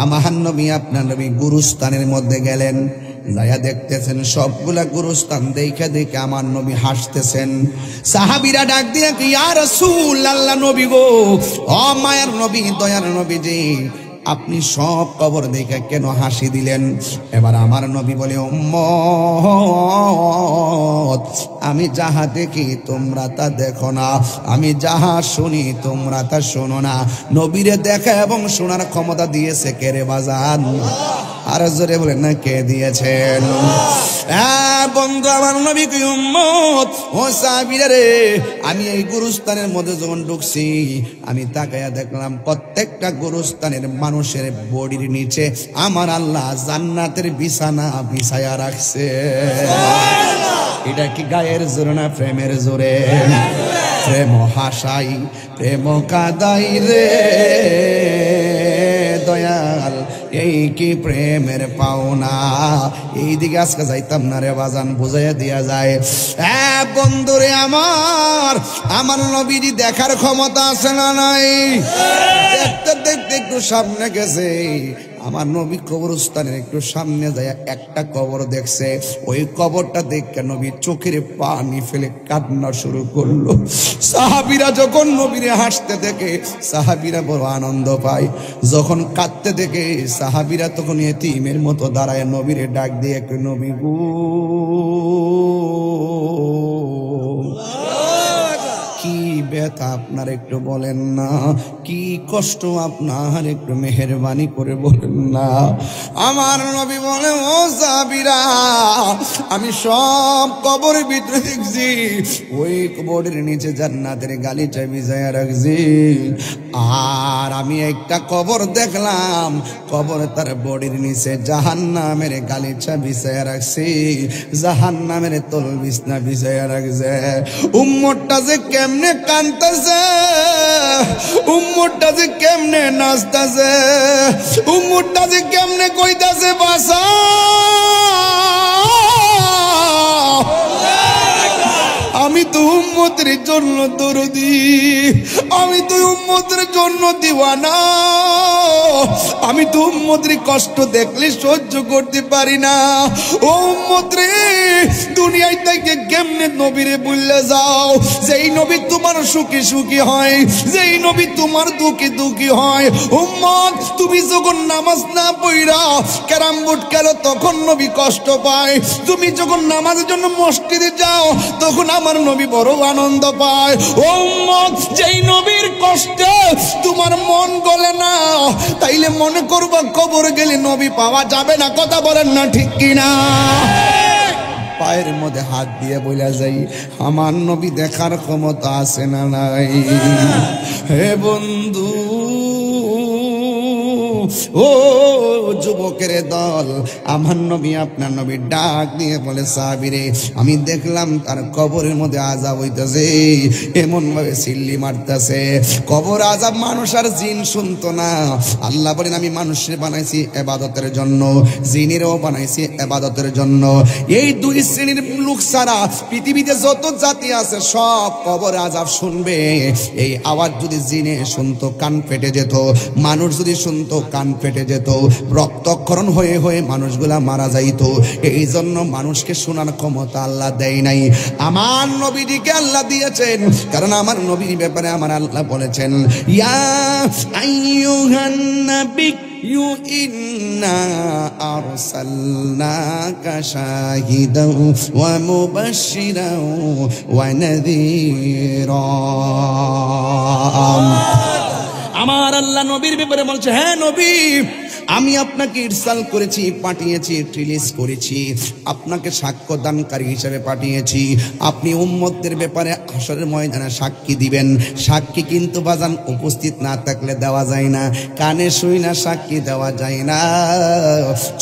আমার নবী আপনার নবী গুরুস্থানের মধ্যে গেলেন, যায়া দেখতেছেন সবগুলা গুরুস্থান দেখে দেখে আমার নবী হাসতেছেন। সাহাবীরা ডাক দিয়ে ইয়া রাসূলুল্লাহ, নবী গো, ও মায়ার নবী, দয়ার নবীজি, আপনি সব কবর দেখে কেন হাসি দিলেন? এবার আমার নবী বলে, উম্মত, আমি যাহা দেখি তোমরা তা দেখো না, আমি যাহা শুনি তোমরা তা শোনো না। নবীরে দেখা এবং শোনার ক্ষমতা দিয়েছে কে রে বাজান? আর জোরে বলেন না, কে দিয়েছেন? হ্যাঁ বন্ধু, আমার নবী কি উম্মত ও সাহাবীরা রে, আমি এই গুরুস্থানের মধ্যে যখন ঢুকছি, আমি তাকায়া দেখলাম প্রত্যেকটা গুরুস্থানের মানুষের বডির নিচে আমার আল্লাহ জান্নাতের বিছানা বিছায়া রাখছে। এটা কি গায়ের জোরে না প্রেমের জোরে? প্রেম হাসাই প্রেম কাদাই রে দয়াল, এই কি প্রেমের পাওনা? এই দিকে আজকে যাইতাম না রে বাজান, বুঝাইয়া দিয়া যায়। হ্যাঁ বন্ধুরে আমার নবীজি দেখার ক্ষমতা আছে না নাই? দেখতে দেখতে একটু সামনে গেছে, আমার নবী কবরস্থানের একটু সামনে যায় একটা কবর দেখছে। ওই কবরটা দেখে নবী চোখের পানি ফেলে কান্না শুরু করলো। সাহাবীরা যখন নবীরে হাসতে দেখে সাহাবীরা বড় আনন্দ পায়, যখন কাঁদতে দেখে সাহাবীরা তখন এতিমের মতো দাঁড়ায় নবীরে ডাক দিয়ে, নবী গো, কি ব্যথা আপনার একটু বলেন না, কি কষ্ট আপনার একটু মেহেরবানি করে বলেন না। আমার নবী বলে, ও সাহাবীরা, আমি সব কবরের ভিতরে দেখছি, ওই কবরের নিচে জান্নাতের গালিচা বিছায়া রাখছি। আর আমি একটা কবর দেখলাম, কবর তার বডির নিচে জাহান্নামের গালিচা বিছায়া রাখছি, জাহান্নামের তল বিছনা বিছায়া রাখছে। উম্মতটা যে কেমনে কানতেছে, উম্মতটা যে কেমনে নাচতেছে, উম্মতটা যে কেমনে কইতাছে বাসা, আমি তো উম্মতের জন্য দরদি, আমি তো উম্মতের জন্য দিওয়ানা, আমি তো উম্মতের কষ্ট দেখলে সহ্য করতে পারি না। ও উম্মত রে, দুনিয়ায় থেকে কেমনে নবীরে বললে যাও, যেই নবী তোমার সুখী সুখী হয়, যেই নবী তোমার দুঃখী দুঃখী হয়। উম্মত, তুমি যখন নামাজ না পড়া ক্যারাম বোর্ড খেলো তখন নবী কষ্ট পায়, তুমি যখন নামাজের জন্য মসজিদে যাও তখন আমার নবী বড় আনন্দ পায়। ও উম্মত, যেই নবীর কষ্টে তোমার মন গলে না, তাইলে মনে করবা কবর গেলে নবী পাওয়া যাবে না। কথা বলেন না ঠিক কিনা? পায়ের মধ্যে হাত দিয়ে বলা যাই, আমার নবী দেখার ক্ষমতা আছে না নাই? হে বন্ধু, ও যুবকের দল, আমার নবী আপনার নবী ডাক দিয়ে বলে, সাহাবীরে, আমি দেখলাম তার কবরের মধ্যে আযাব হইতেছে, এমন ভাবে সিল্লি মারতেছে। কবর আযাব মানুষ আর জিন শুনতো না। আল্লাহ বলেন, আমি মানুষের বানাইছি ইবাদতের জন্য, জিনেরও বানাইছি ইবাদতের জন্য। এই দুই শ্রেণীর লোক ছাড়া পৃথিবীতে যত জাতি আছে সব কবর আযাব শুনবে। এই আওয়াজ যদি জিনে শুনতো কান ফেটে যেত, মানুষ যদি শুনতো কান ফেটে যেত, রক্তক্ষরণ হয়ে হয়ে মানুষগুলা মারা যাইত। এই জন্য মানুষকে শোনার ক্ষমতা আল্লাহ দেয় নাই, আমার নবীকে আল্লাহ দিয়েছেন। কারণ আমার নবীর ব্যাপারে আমার আল্লাহ বলেছেন, ইয়া আইয়ুহান নাবী ইন্না আরসালনাকা শাহিদাও ওয়া মুবাশশিরাও ওয়া নাযীরা। আমার আল্লাহ নবীর ব্যাপারে বলছে, হ্যাঁ নবী, আমি আপনাকে ইরসাল করেছি, পাঠিয়েছি, রিলিজ করেছি, আপনাকে সাক্ষ্য দানকারী হিসেবে পাঠিয়েছি। আপনি উম্মতদের ব্যাপারে হাসরের ময়দানে সাক্ষী দিবেন। সাক্ষী কিন্তু বাজান উপস্থিত না থাকলে দেওয়া যায় না, কানে শুই না সাক্ষী দেওয়া যায় না,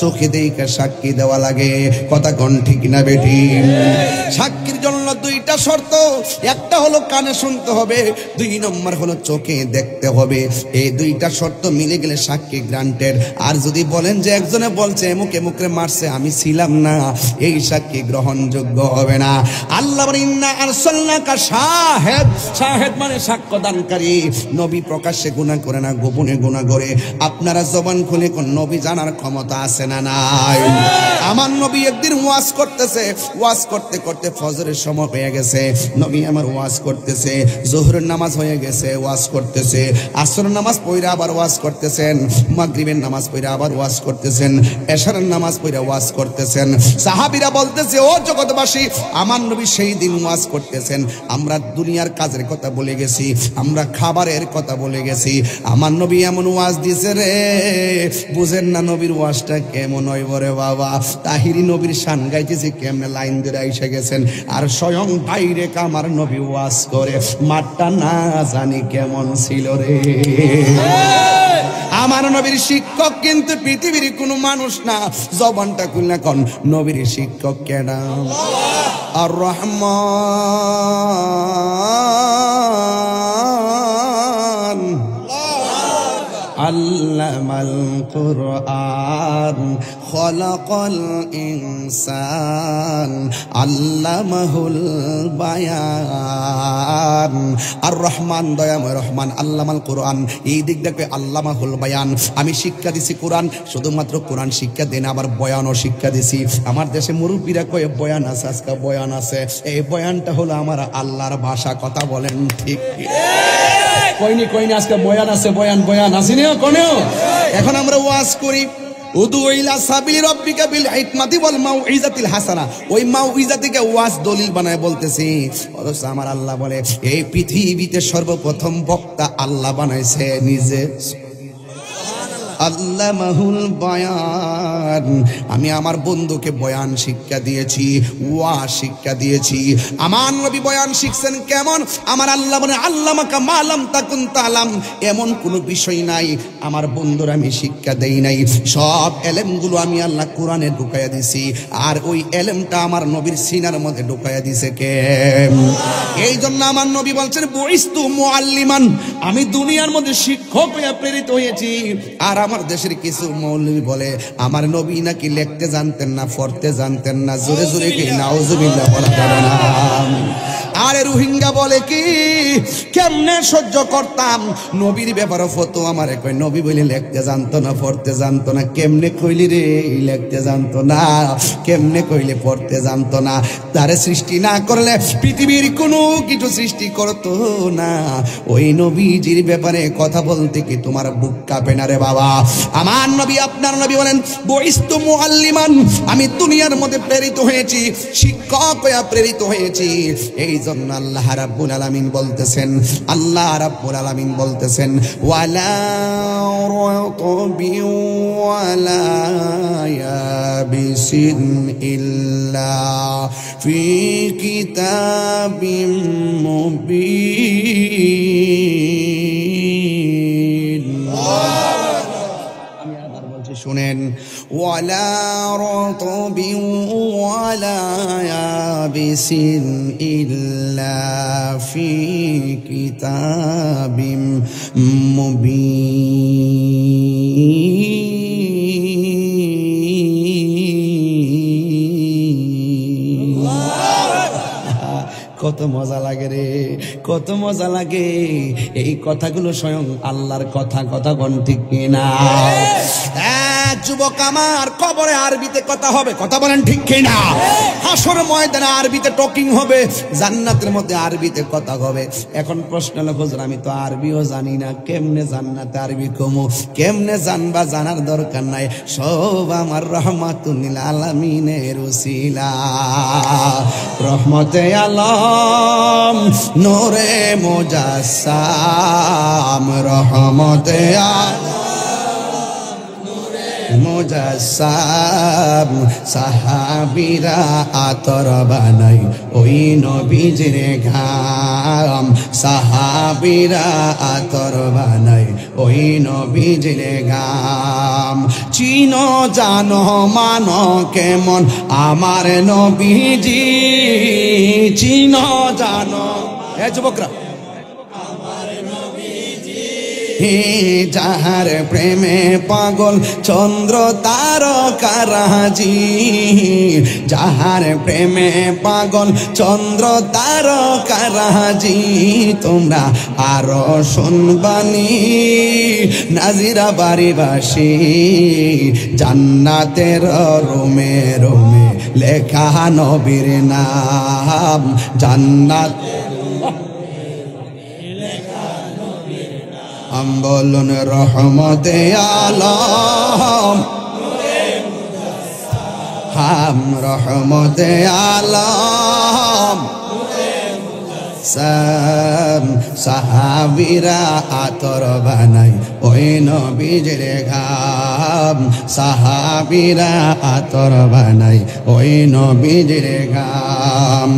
চোখে দেখে সাক্ষী দেওয়া লাগে। কথা কোন ঠিক না বেটি? সাক্ষীর জন্য দুইটা শর্ত, একটা হলো কানে শুনতে হবে, 2 নম্বর হলো চোখে দেখতে হবে। এই দুইটা শর্ত মিলে গেলে সাক্ষী গ্রান্টেড। আর যদি বলেন যে একজনে বলছে মুখে মুখে মারছে, আমি ছিলাম না, এই সাক্ষী গ্রহণযোগ্য হবে না। আল্লাহ বলেন, ইন্না আরসালনাকা শাহিদ, শাহিদ মানে সাক্ষ্যদানকারী। নবী প্রকাশ্যে গুনাহ করে না, গোপনে গুনাহ করে। আপনারা জবান খুলে কোন নবী জানার ক্ষমতা আছে না নাই? আমার নবী একদিন ওয়াজ করতেছে, ওয়াজ করতে করতে ফজরের সময় সময় হয়ে গেছে, নবী আমার ওয়াজ করতেছে। জোহরের নামাজ হয়ে গেছে, ওয়াজ করতেছে। আসরের নামাজ পড়ে আবার ওয়াজ করতেছেন। মাগরিবের নামাজ পড়ে আবার ওয়াজ করতেছেন। এশারের নামাজ পড়ে ওয়াজ করতেছেন। সাহাবীরা বলতেছে, ও জগৎবাসী, আমার নবী সেই দিন ওয়াজ করতেছেন, আমরা দুনিয়ার কাজের কথা বলে গেছি, আমরা খাবারের কথা বলে গেছি, আমার নবী এমন ওয়াজ দিছে রে, বুঝেন না নবীর ওয়াজটা কেমন হয় বরে বাবা। তাহিরি নবীর শান গাইতেছি কেমনে লাইন ধরে এসে গেছেন, আর স্বয়ং বাইরে কামার নবী ওয়াজ করে, মাঠটা না জানি কেমন ছিল রে। আমার নবীর শিক্ষক কিন্তু পৃথিবীর কোনো মানুষ না। জবানটা খুলনা কোন নবীর শিক্ষক কেনা? আর রহমান আল্লামাল কুরআন খলাকাল ইনসান আল্লামাহুল বায়ান। আর রহমান দয়াময় রহমান, আল্লামাল কুরআন, এই দিক দেখবে আল্লামাহুল বায়ান। আমি শিক্ষা দিছি কোরআন, শুধুমাত্র কোরআন শিক্ষা দেন, আবার বয়ানও শিক্ষা দিছি। আমার দেশে মুরব্বীরা কয়ে বয়ান আছে, আজকে বয়ান আছে। এই বয়ানটা হলো আমার আল্লাহর ভাষা। কথা বলেন ঠিক? কইনি কইনি আজকে বয়ান আছে, বয়ান বয়ান আসেনি কোনেও। এখন আমরা ওয়াজ করি, উদু ইলা সাবিলি রাব্বিকা বিল হিকমাতি ওয়াল মাউইজাতিল হাসানা। ওই মাউইজাতিকে ওয়াজ দলিল বানায় বলতেছি, অথচ আমার আল্লাহ বলে এই পৃথিবীতে সর্বপ্রথম বক্তা আল্লাহ বানাইছে নিজে। আল্লামাহুল বায়ান। আমি আমার বন্ধুকে বয়ান শিক্ষা দিয়েছি, ওয়াজ শিক্ষা দিয়েছি। আমার নবী বয়ান শিখছেন কেমন? আমার আল্লাহ বলে আল্লামাকা মা লাম তাকুন তালাম। এমন কোনো বিষয় নাই আমার বন্ধুর আমি শিক্ষা দেই নাই। সব এলেমগুলো আমি আল্লাহ কোরআনে ঢুকাইয়া দিছি, আর ওই এলেমটা আমার নবীর সিনার মধ্যে ঢুকাইয়া দিছে কে? এই জন্য আমার নবী বলছেন বুইস্তু মুআল্লিমান, আমি দুনিয়ার মধ্যে শিক্ষক হয়ে প্রেরিত হয়েছি। আর আমার দেশের কিছু মৌলবী বলে আমার নবী নাকি লিখতে জানতেন না, পড়তে জানতেন না। জোরে জোরে কি নাউজুবিল্লাহ বলা যাবে না? আরে রোহিঙ্গা বলে কি, কেমনে সহ্য করতাম নবীর ব্যাপারে ফতো আমারে কই নবী বলে লিখতে জানতো না, পড়তে জানতো না। কেমনে কইলি রে লিখতে জানতো না, কেমনে কইলে পড়তে জানতো না? তারে সৃষ্টি না করলে পৃথিবীর কোনো কিছু সৃষ্টি করতো না। ওই নবীজির ব্যাপারে কথা বলতে কি তোমার বুক কাঁপে না রে বাবা? আমার নবী আপনার নবী বলেন বুইস্তু মুআল্লিমান, আমি দুনিয়ার মধ্যে প্রেরিত হয়েছি, শিক্ষক হয়ে প্রেরিত হয়েছি। এই জন্য আল্লাহ রাব্বুল আলামিন বলতেছেন, আল্লাহ রাব্বুল আলামিন বলতেছেন ওয়ালা রাতবি ওয়ালা ইয়াবিসিন ইল্লা ফি কিতাবিম মুবিন। শুনেন, ওয়ালা রাতবিন ওয়ালা ইয়াবিসিন ইল্লা ফি কিতাবিম মুবিন। কত মজা লাগে রে, কত মজা লাগে। এই কথাগুলো স্বয়ং আল্লাহর কথা। কথা বল ঠিক কিনা? যুবক আমার, কবরে আরবিতে কথা হবে, কথা বলেন ঠিক কিনা? হাসর ময়দানে আরবিতে টকিং হবে, জান্নাতের মধ্যে আরবিতে কথা হবে। এখন প্রশ্ন হলো হুজুর আমি তো আরবিও জানি না, কেমনে জান্নাতে আরবি কমু? কেমনে জানবা? জানার দরকার নাই, সব আমার রহমাতুল লিল আলামিনের উসিলা। রহমতে আলম নূরে মুজাসসাম, রহমতে আলম মুজাসসাম। সাহাবীরা আতর বানাই ওই নবীজির ঘাম, সাহাবীরা আতর বানাই ওই নবীজির ঘাম। চিনো জানো মানো কেমন আমার নবীজি, চিনো জানো। এ যুবকরা, আমার নবীজি হে যাহার প্রেমে পাগল চন্দ্র তারকারাজি, যাহার প্রেমে পাগল চন্দ্র তারকারাজি, তোমরা আরো শুনবানি নাজিরা বাড়িবাসী, জান্নাতের রোমে রোমে লেখা নবীর নাম, জান্নাত বলুন রহমতে আলম, হাম রহমতে আলম, সাহাবীরা আতর বানাই ওই নবীজির ঘাম, সাহাবীরা আতর বানাই ওই নবীজির ঘাম,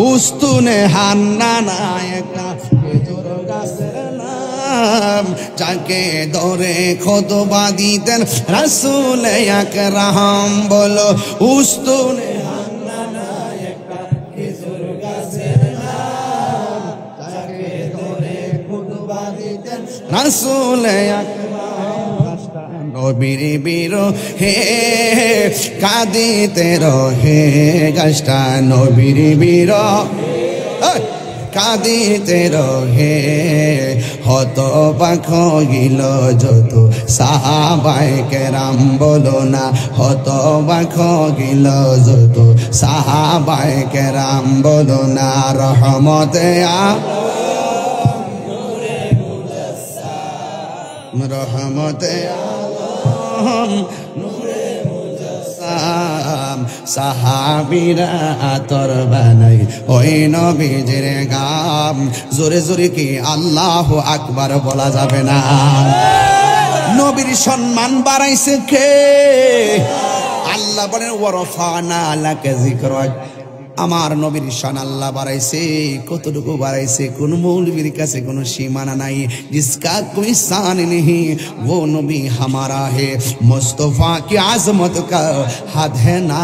উস্তুনে হান্না নায়কা খেজুর গাছের নাম, যাকে ধরে খুতবা দিতেন রাসূল আকরাম, বলো উস্তুনে হান্না নায়কা খেজুর গাছের নাম, যাকে ধরে খুতবা দিতেন রাসূল আকরাম, নবীর বিরহে কাঁদিতে রহে গাছটা, নবীর বিরহে কাঁদিতে রহে, হত পাখ গিল যত সাহাবায়ে কেরাম, বলো না হত পাখ গিল যত সাহাবায়ে কেরাম, বলো না রহমতে রহমতে আলম নূরে মুজাসসাম, সাহাবীরা আতর বানাই ওই নবীজির গাম, জোরে জোরে কি আল্লাহু আকবার বলা যাবে না? নবীর সম্মান বাড়াইছে কে? আল্লাহ বলেন ওয়ারফানা লাকা যিকরাক, আমার নবীর শান আল্লাহ বাড়াইছে। কতটুকু বাড়াইছে কোন মৌলবীর কাছে কোনো সীমানা নাই। जिसका कोई शान नहीं वो नबी हमारा है, मुस्तफा की आजमत का हद है ना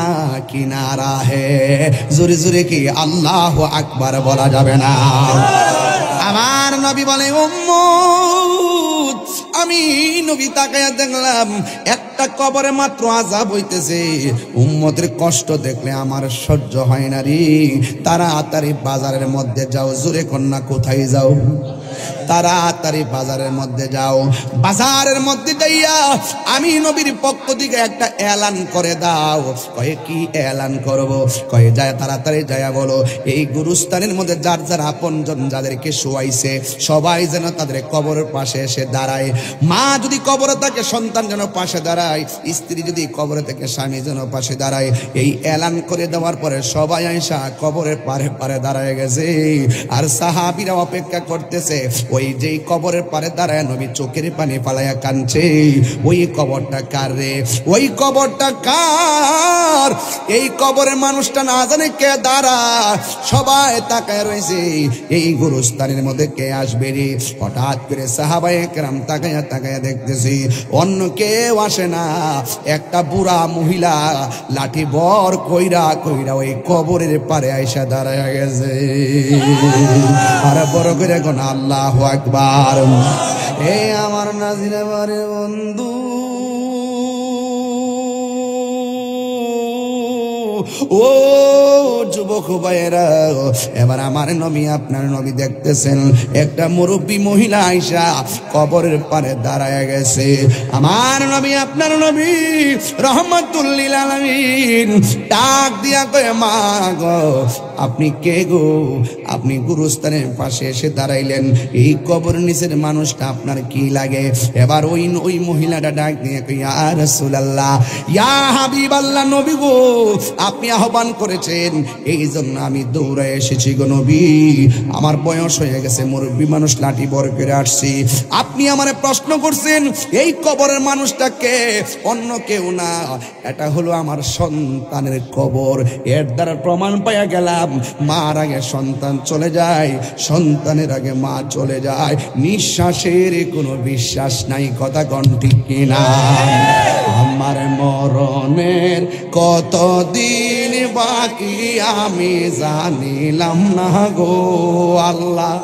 किनारा है। জোরে জোরে কি আল্লাহু আকবার বলা যাবে না? আমার নবী বলে উম্মত, আমি নবী তাকায়া দেখলাম একটা কবরে মাত্র আযাব হইতেছে, উম্মতের কষ্ট দেখলে আমার সহ্য হয় না রে। তাড়াতাড়ি বাজারের মধ্যে যাও। জোরে কন্যা কোথায় যাও? তাড়াতাড়ি বাজারের মধ্যে যাও। বাজারের মধ্যে যাইয়া আমি নবীর পক্ষ থেকে একটা এলান করে দাও। কয়ে কি এলান করব? কয়ে যায় তাড়াতাড়ি যাইয়া বলো এই গুরুস্থানের মধ্যে যার যার আপনজন যাদেরকে শোয়াইছে সবাই যেন তাদের কবরের পাশে এসে দাঁড়ায়। মা যদি কবরে থাকে সন্তান যেন পাশে দাঁড়ায়, স্ত্রী যদি কবরে থাকে স্বামী যেন পাশে দাঁড়ায়। এই এলান করে দেওয়ার পরে সবাই আইসা কবরের পারে পারে দাঁড়ায় গেছে। আর সাহাবীরা অপেক্ষা করতেছে। ওই যেই কবরের পারে দাঁড়ায় নবী চোখের পানি ফালাইয়া কাঁদছে। ওই কবরটা কার রে? ওই কবরটা কার? এই কবরের মানুষটা না জানে কে দাঁড়া। সবাই তাকায় রয়েছে এই গুরুস্থানের মধ্যে কে আসবে রে। হঠাৎ করে সাহাবায়ে কেরাম তাকায়া তাকায়া দেখতেছি অন্য কেউ আসে না। একটা বুড়া মহিলা লাঠি বর কইরা কইরা ওই কবরের পারে আইসা দাঁড়ায় গেছে। আর বড় করে কোন আল্লাহু আকবার। এ আমার নাজির বারে বন্ধু, ও যুবক ভাইয়েরা, এবার আমার নবী আপনার নবী দেখতেছেন একটা মুরব্বী মহিলা আইসা কবরের পারে দাঁড়ায় গেছে। আমার নবী আপনার নবী রহমাতুল লিল আলামিন ডাক দিয়া কয় মা গো আপনি কে গো? আপনি গুরুস্থানের পাশে এসে দাঁড়াইলেন, এই কবর নিচের মানুষটা আপনার কি লাগে? এবার ওই মহিলাটা ডাক দিয়ে কয় ইয়া রাসূলুল্লাহ, ইয়া হাবিবাল্লাহ, নবী গো আপনি আহ্বান করেছেন এই জন্য আমি দৌড়ে এসেছি গো নবী। আমার বয়স হয়ে গেছে, মুরব্বী মানুষ, লাঠি বর করে আসছি। আপনি আমারে প্রশ্ন করছেন এই কবরের মানুষটা কে? অন্য কেউ না, এটা হলো আমার সন্তানের কবর। এর দ্বারা প্রমাণ পাইয়া গেলাম মার আগে সন্তান চলে যায়, সন্তানের আগে মা চলে যায়। নিঃশ্বাসের কোনো বিশ্বাস নাই, কথা কোন ঠিক কিনা? আমার মরণের কতদিন বাকি আমি জানিলাম না গো আল্লাহ।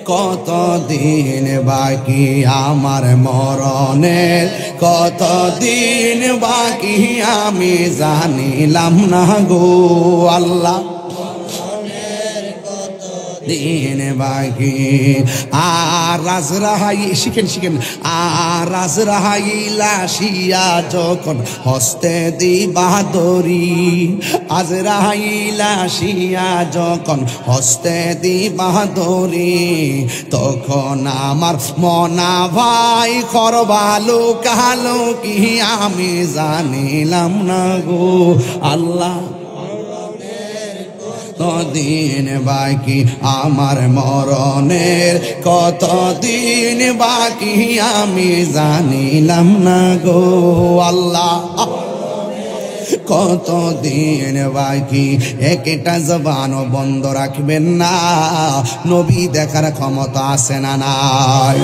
কতদিন বাকি আমার মরণের, কতদিন বাকি আমি জানিলাম না গো আল্লাহ, দিন বাকি। আর রাজরাহাই শিখেন আর রাজরাহাইলা শিয়া যখন হস্তে দিবা দড়ি, আজরাইলা শিয়া যখন হস্তে দিবা দড়ি, তখন আমার মনা ভাই করবালো কালো কি আমি জানিলাম না গো আল্লাহ, কতদিন বাকি আমার মরণের, কতদিন বাকি আমি জানিলাম না গো আল্লাহ, কতদিন বাকি। একটা জবানও বন্ধ রাখবেন না, নবী দেখার ক্ষমতা আছে না নাই?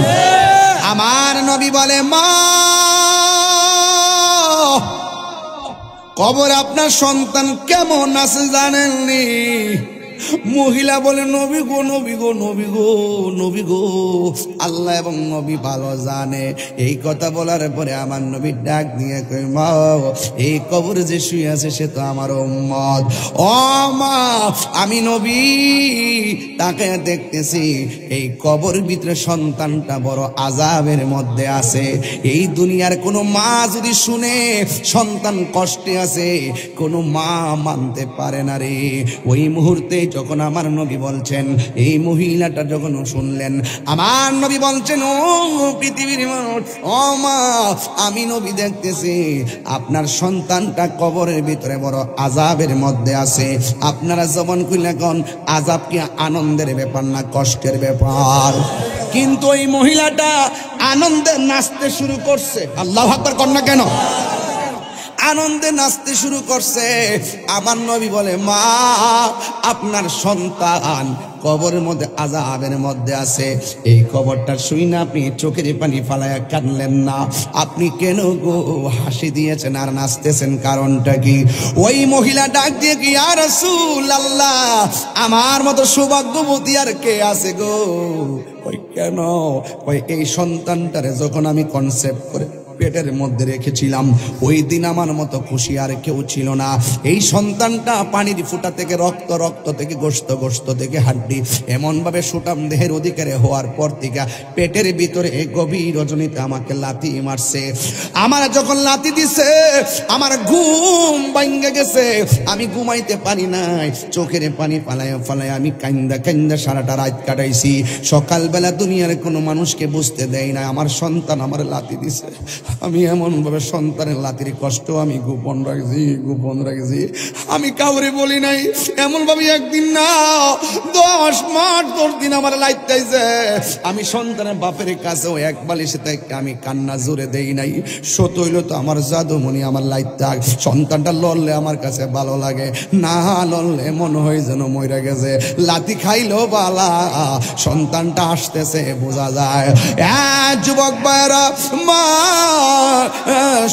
আমার নবী বলে, মা কবর আপনার সন্তান কেমন আছে জানেননি? মহিলা বলে, নবী গো নবী গো নবী গো নবী গো, আল্লাহ এবং নবী ভালো জানে। এই কথা বলার পরে আমার নবী ডাক দিয়ে কই, মা এই কবর যে শুয়ে আছে সে তো আমার উম্মত। ও মা, আমি নবী তাকে দেখতেছি এই কবর ভিতরে সন্তানটা বড় আযাবের মধ্যে আছে। এই দুনিয়ার কোনো মা যদি শুনে সন্তান কষ্টে আছে, কোনো মা মানতে পারে না রে। ওই মুহূর্তে যখন আমার নবী বলছেন, এই মহিলাটা যখন শুনলেন, আমার নবী বলছেন, ও পৃথিবীর মানুষ, ও মা আমি নবী দেখতেছি আপনার সন্তানটা কবরের ভিতরে বড় আযাবের মধ্যে আছে। আপনারা জবান খুলে কোন আযাব কি আনন্দের ব্যাপার না কষ্টের ব্যাপার? কিন্তু ওই মহিলাটা আনন্দে নাচতে শুরু করছে। আল্লাহু আকবার কর না কেন? আনন্দে নাচতে শুরু করছে। আমার নবী বলে, মা আপনার সন্তান কবরের মধ্যে আযাবের মধ্যে আছে। এই খবরটা শুই না আপনি চোখের পানি ফালায়া কাঁদলেন না, আপনি কেন গো হাসি দিয়েছেন আর নাচতেছেন, কারণটা কি? ওই মহিলা ডাক দিয়ে কি, ইয়া রাসূলুল্লাহ আমার মতো সৌভাগ্যবতী আর কে আছে গো? ওই কেন? ওই এই সন্তানটারে যখন আমি কনসেপ্ট করে পেটের মধ্যে রেখেছিলাম, ওই দিন আমার মতো খুশি আর কেউ ছিল না। এই সন্তানটা পানির ফুটা থেকে রক্ত, রক্ত থেকে গোশত, গোশত থেকে হাড্ডি, এমন ভাবে সুটাম দেহের অধিকারে হওয়ার পর থেকে পেটের ভিতরে গভীর রজনীতে আমাকে লাথি মারছে। আমার যখন লাথি দিছে আমার ঘুম ভাঙে গেছে, আমি ঘুমাইতে পারি নাই, চোখের পানি ফালায় ফালায় আমি কান্দা কান্দা সারাটা রাত কাটাইছি। সকালবেলা দুনিয়ার কোনো মানুষকে বুঝতে দেয় না আমার সন্তান আমার লাথি দিছে। আমি এমন ভাবে সন্তানের লাতির কষ্ট আমি গোপন রাখছি, আমি কাউরে বলি নাই। এমন ভাবে একদিন না 10 মাস 10 দিন আমার লাইতাইছে। আমি সন্তানের বাপের কাছেও এক বালিশে থেকে আমি কান্না জোরে দেই নাই। সত হইল তো আমার জাদুমণি আমার লাইতা, সন্তানটা লড়লে আমার কাছে ভালো লাগে, না লড়লে মনে হয় যেন মইরা গেছে। লাতি খাইলো বালা, সন্তানটা আসতেছে বোঝা যায়। যুবক ভাইরা, মা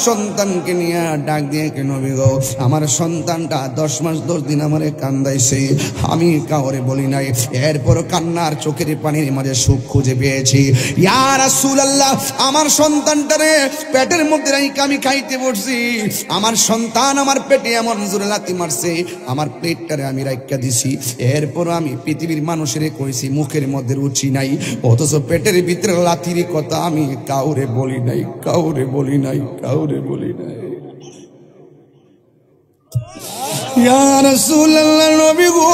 সন্তানকে নিয়ে ডাক দিয়ে কেন গো, আমার সন্তানটা 10 মাস 10 দিন আমারে কান্দাইছে, আমি কাউরে বলি নাই। এরপর কান্নার চোখের পানির মাঝে সুখ খুঁজে পেয়েছি। ইয়া রাসূলুল্লাহ আমার সন্তানটারে পেটের মধ্যে রাইখা আমি খাইতে বসছি, আমার সন্তান আমার পেটে এমন জোরে লাথি মারছে, আমার পেটটারে আমি রাইখা দিছি। এরপর আমি পৃথিবীর মানুষের কইছি, মুখের মধ্যে রুচি নাই, অথচ পেটের ভিতরে লাথির কথা আমি কাউরে বলি নাই, কাউরে বলি নাই, কাউরে বলি নাই। ইয়া রাসূলুল্লাহ নবী গো,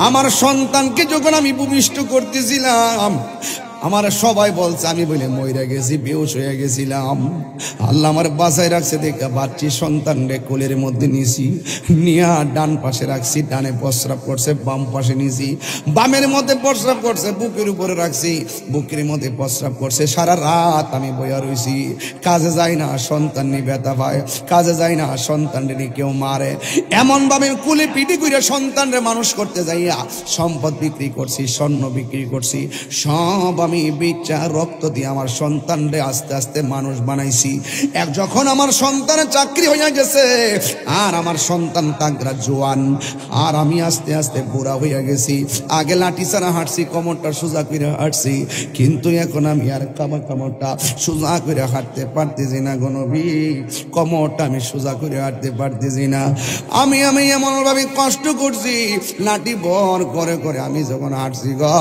আমার সন্তানকে যখন আমি ভূমিষ্ঠ করতেছিলাম আমার সবাই বলছে আমি বলে মইরা গেছি, বেহুশ হয়ে গেছিলাম। আল্লাহ আমার বাঁচায় রাখছে দেখা বাচ্চি সন্তান রে কোলের মধ্যে নিছি, নিয়া ডান পাশে রাখছি, ডানে প্রস্রাব করছে, বাম পাশে নিছি, বামের মধ্যে প্রস্রাব করছে, বুকের উপরে রাখছি, বুকের মধ্যে প্রস্রাব করছে। সারা রাত আমি বইয়া রইছি, কাজে যাই না, সন্তান নিয়ে ব্যথা পায়, কাজে যাই না, সন্তান নিয়ে কেউ মারে। এমন ভাবে কুলে পিটি করে সন্তান রে মানুষ করতে যাইয়া সম্পদ বিক্রি করছি, স্বর্ণ বিক্রি করছি, সব আমি আমি বিচ্ছা রক্ত দিয়ে আমার সন্তানরে আস্তে আস্তে মানুষ বানাইছি। যখন আমার সন্তানের চাকরি হইয়া গেছে আর আমার সন্তান তাগরা জোয়ান, আর আমি আস্তে আস্তে বুড়া হইয়া গেছি। আগে লাঠি ছাড়া হাঁটছি, কোমরটা সোজা করে হাঁটছি, কিন্তু এখন আমি আর কোমরটা সোজা করে হাঁটতে পারতেছি না গো নবী, কোমরটা আমি সোজা করে হাঁটতে পারতেছি না। আমি এমন ভাবে কষ্ট করছি, লাঠি বর করে করে আমি যখন হাঁটছি গো,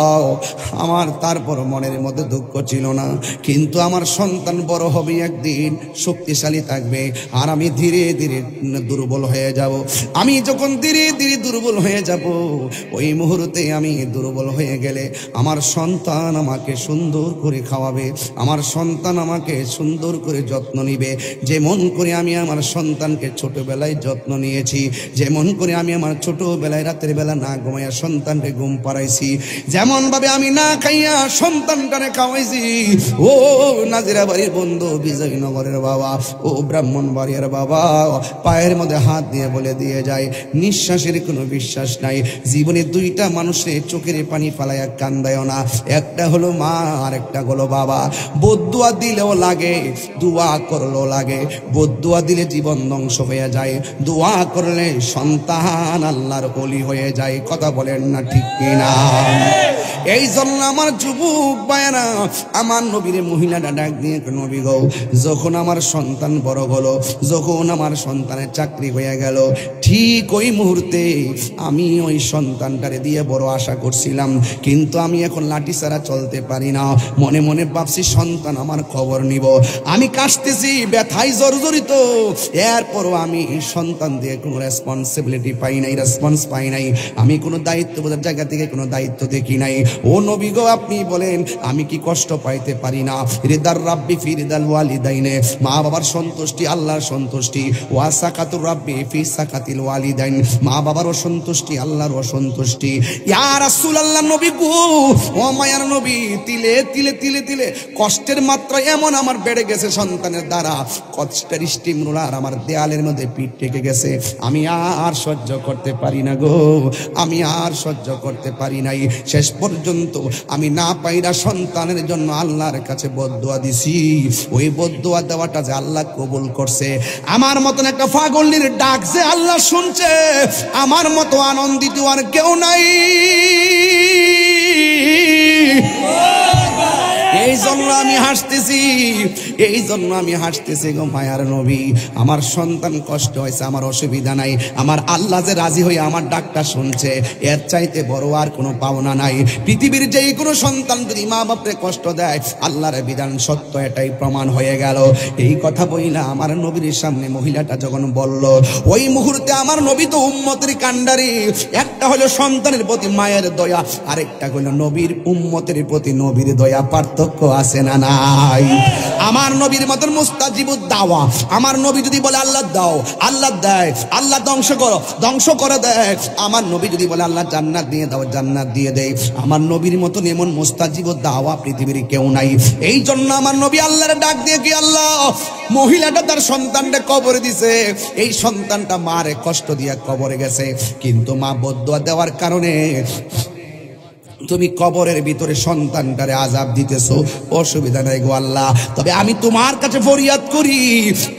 আমার তারপর মনের মধ্যে দুঃখ ছিল না। কিন্তু আমার সন্তান বড় হবে একদিন, শক্তিশালী থাকবে, আর আমি ধীরে ধীরে দুর্বল হয়ে যাব। আমি যখন ধীরে ধীরে দুর্বল হয়ে যাব, ওই মুহূর্তে আমি দুর্বল হয়ে গেলে আমার সন্তান আমাকে সুন্দর করে খাওয়াবে, আমার সন্তান আমাকে সুন্দর করে যত্ন নিবে। যেমন করে আমি আমার সন্তানকে ছোটবেলায় যত্ন নিয়েছি, যেমন করে আমি আমার ছোটবেলায় রাতের বেলা না ঘুমাইয়া সন্তানকে ঘুম পাড়াইছি, যেমন ভাবে আমি না খাইয়া সন্তানটারে খাওয়াইছি। ও নাজিরা বাড়ির বন্ধু, বিজয়নগরের বাবা, ও ব্রাহ্মণ বাড়ির বাবা, পায়ের মধ্যে হাত দিয়ে বলে দিয়ে যায়, নিঃশ্বাসের কোনো বিশ্বাস নাই। জীবনে দুইটা মানুষের চোখের পানি ফালাইয়া কান্দায় না, একটা হলো মা আর একটা হলো বাবা। বদুয়া দিলেও লাগে, দোয়া করলেও লাগে। বদুয়া দিলে জীবন ধ্বংস হয়ে যায়, দোয়া করলে সন্তান আল্লাহর ওলি হয়ে যায়। কথা বলেন না ঠিক কিনা? এই জন্য আমার যুবক ভাইয়েরা, আমার নবীর মহিলাটা ডাক দিয়ে, নবী গো, যখন আমার সন্তান বড় হলো, যখন আমার সন্তানের চাকরি হয়ে গেল, ঠিক ওই মুহূর্তে আমি ওই সন্তানটারে দিয়ে বড় আশা করছিলাম, কিন্তু আমি এখন লাঠি ছাড়া চলতে পারি না। মনে মনে ভাবছি সন্তান আমার খবর নিব, আমি কাশতেছি, ব্যথায় জর্জরিত, এরপরও আমি সন্তান দিয়ে কোনো রেসপন্সিবিলিটি পাই নাই, রেসপন্স পাই নাই। আমি কোনো দায়িত্ববোধের জায়গা থেকে কোনো দায়িত্ব দেখি নাই। ও নবী গো, আপনি বলেন আমি কি কষ্ট পাইতে পারি না? রিদার রাব্বি ফি রিদাল ওয়ালিদাইনে, মা বাবার সন্তুষ্টি আল্লাহর সন্তুষ্টি, ওয়া সাকাতুর রাব্বি ফি সাকাতিল ওয়ালিদাইন, মা বাবার অসন্তুষ্টি আল্লাহর অসন্তুষ্টি। ইয়া রাসূলুল্লাহ, নবী গো, ও মায়ার নবী, তিলে তিলে তিলে তিলে কষ্টের মাত্রা এমন আমার বেড়ে গেছে সন্তানের দ্বারা, কষ্টের স্টিম রোলার আমার দেয়ালের মধ্যে পিঠ ঠেকে গেছে। আমি আর সহ্য করতে পারি না গো, আমি আর সহ্য করতে পারি নাই। শেষ পর্যন্ত আমি না পাইরা সন্তানের জন্য আল্লাহর কাছে বদদুয়া দিছি। ওই বদদুয়া দেওয়াটা যে আল্লাহ কবুল করছে, আমার মতন একটা পাগলের ডাক যে আল্লাহ শুনছে, আমার মতো আনন্দিত আর কেউ নাই। এই জন্য আমি হাসতেছি, এই জন্য আমি হাসতেছি গো মায়ার নবী। আমার সন্তান কষ্ট হয়েছে, আমার অসুবিধা নাই, আমার আল্লাহ যে রাজি হয়ে আমার ডাকটা শুনছে, এর চাইতে বড় আর কোনো পাওনা নাই। পৃথিবীর যেই কোনো সন্তান যদি মা বাপরে কষ্ট দেয়, আল্লাহর বিধান সত্য, এটাই প্রমাণ হয়ে গেল। এই কথা বইলা আমার নবীর সামনে মহিলাটা যখন বলল, ওই মুহূর্তে আমার নবী তো উম্মতের কান্ডারি। একটা হলো সন্তানের প্রতি মায়ের দয়া, আরেকটা হলো নবীর উম্মতের প্রতি নবীর দয়া। পার্থক্য আছে না নাই? আমার নবীর মতন মুস্তাজিবুদ দাওয়া, আমার নবী যদি বলে আল্লাহ দাও, আল্লাহ দেয়, আল্লাহ ধ্বংস করো, ধ্বংস করে দেয়। আমার নবী যদি বলে আল্লাহ জান্নাত দিয়ে দাও, জান্নাত দিয়ে দেয়। আমার নবীর মতন এমন মুস্তাজিবুদ দাওয়া পৃথিবীর কেউ নাই। এই জন্য আমার নবী আল্লাহর ডাক দিয়ে কি, আল্লাহ, মহিলাটা তার সন্তানটা কবরে দিছে, এই সন্তানটা মারে কষ্ট দিয়া কবরে গেছে, কিন্তু মা বদদুয়া দেওয়ার কারণে তুমি কবরের ভিতরে সন্তানটারে আযাব দিতেছো, অসুবিধা নাই গো আল্লাহ। তবে আমি তোমার কাছে ফরিয়াদ করি,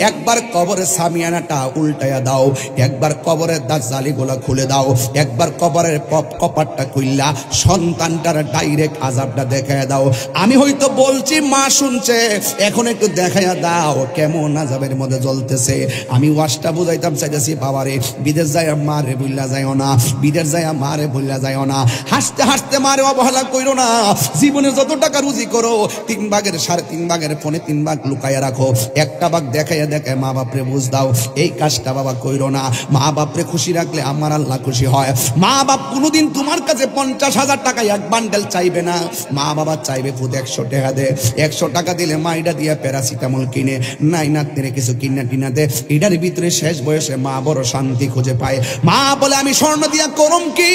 একবার কবরের সামিয়ানাটা উল্টায়া দাও, একবার কবরের দাজ্জালিগুলা খুলে দাও, একবার কবরের কপাটটা খুললা সন্তানটার ডাইরেক্ট আযাবটা দেখায়া দাও। আমি হয়তো বলছি, মা শুনছে, এখন একটু দেখায়া দাও কেমন আযাবের মধ্যে জ্বলতেছে। আমি ওয়াজটা বুঝাইতাম চাইতেছি, বাবারে বিদেশ যায় মারে ভুল্লা যায়ও না, বিদেশ যায় মারে ভুল্লা যায়ও না, হাসতে হাসতে মারে অবহেলা কইরো না। জীবনে যত টাকা রুজি করো, 3 ভাগের 3.5 ভাগের ফোনে 3 ভাগ লুকাইয়া রাখো, একটা ভাগ দেখাইয়া দেখায় মা বাপরে বুঝ দাও। এই কাজটা বাবা কইরো না। মা বাপরে খুশি রাখলে আমার আল্লাহ খুশি হয়। মা বাপ কোনোদিন তোমার কাছে 50,000 টাকা এক বান্ডেল চাইবে না, মা বাবা চাইবে ফুদ 100 টাকা দে। 100 টাকা দিলে মাইডা দিয়া প্যারাসিটামল কিনে, নাই নাতনিরে কিছু কিনা টিনা দে। এটার ভিতরে শেষ বয়সে মা বড় শান্তি খুঁজে পায়। মা বলে আমি স্বর্ণ দিয়া করম কি?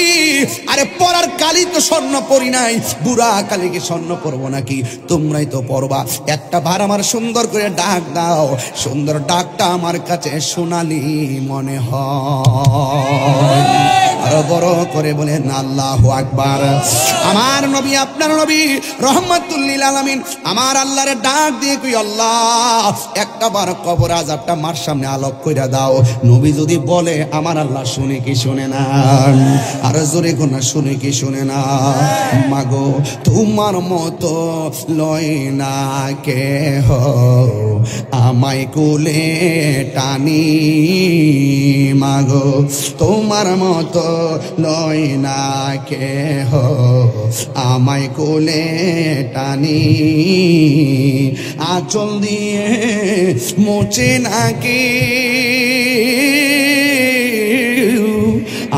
আরে পরার কালি তো স্বর্ণ পরি নাই, বুড়া কালিকে স্বর্ণ পরবো নাকি? তোমরাই তো পরবা। একটা বার আমার সুন্দর করে ডাক দাও, সুন্দর ডাকটা আমার কাছে সোনালি মনে হয়। আর বড় করে বলেন আল্লাহু আকবার। আমার নবী আপনার নবী রহমাতুল লিল আলামিন আমার আল্লাহরে ডাক দিয়ে কই আল্লাহ একটা বার কবর আযাবটা মার সামনে আলোক কইরা দাও। নবী যদি বলে আমার আল্লাহ শুনে কি শুনে না? আর জোরে কোন শুনে কি শুনে না? মাগো তোমার মতো লয় না কেহ আমায় কোলে টানি, মাগো তোমার মতো লয় না কেহ আমায় কোলে টানি, আঁচল দিয়ে মোচে নাকি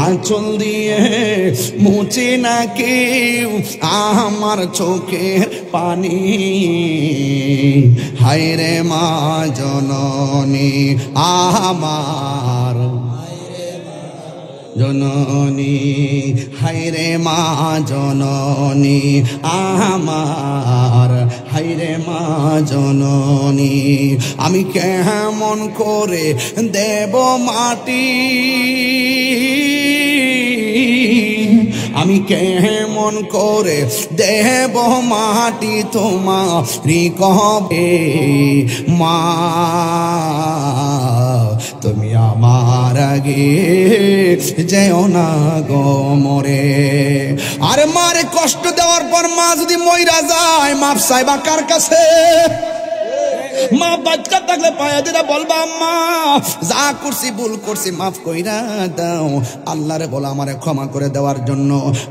আঁচল দিয়ে মুছে না কেউ আমার চোখের পানি, হায় রে মা জননী আমার জননী, হায় রে মা জননী আমার, হায় রে মা জননী আমি কেমন করে দেব মাটি, আমি কেমন করে দেব মাটি তোমারি কবে মা, তুমি আমার আগে যেও না গো মরে। আরে মারে কষ্ট দেওয়ার পর মা যদি মইরা যায় মাপ চাইবা কার কাছে? মা বাচ্চা থাকলে পায়া দিরা বলবা আম্মা যা করছি ভুল করছি মাফ কইরা দাও, আল্লাহরে বলা আমারে ক্ষমা করে দেওয়ার জন্য।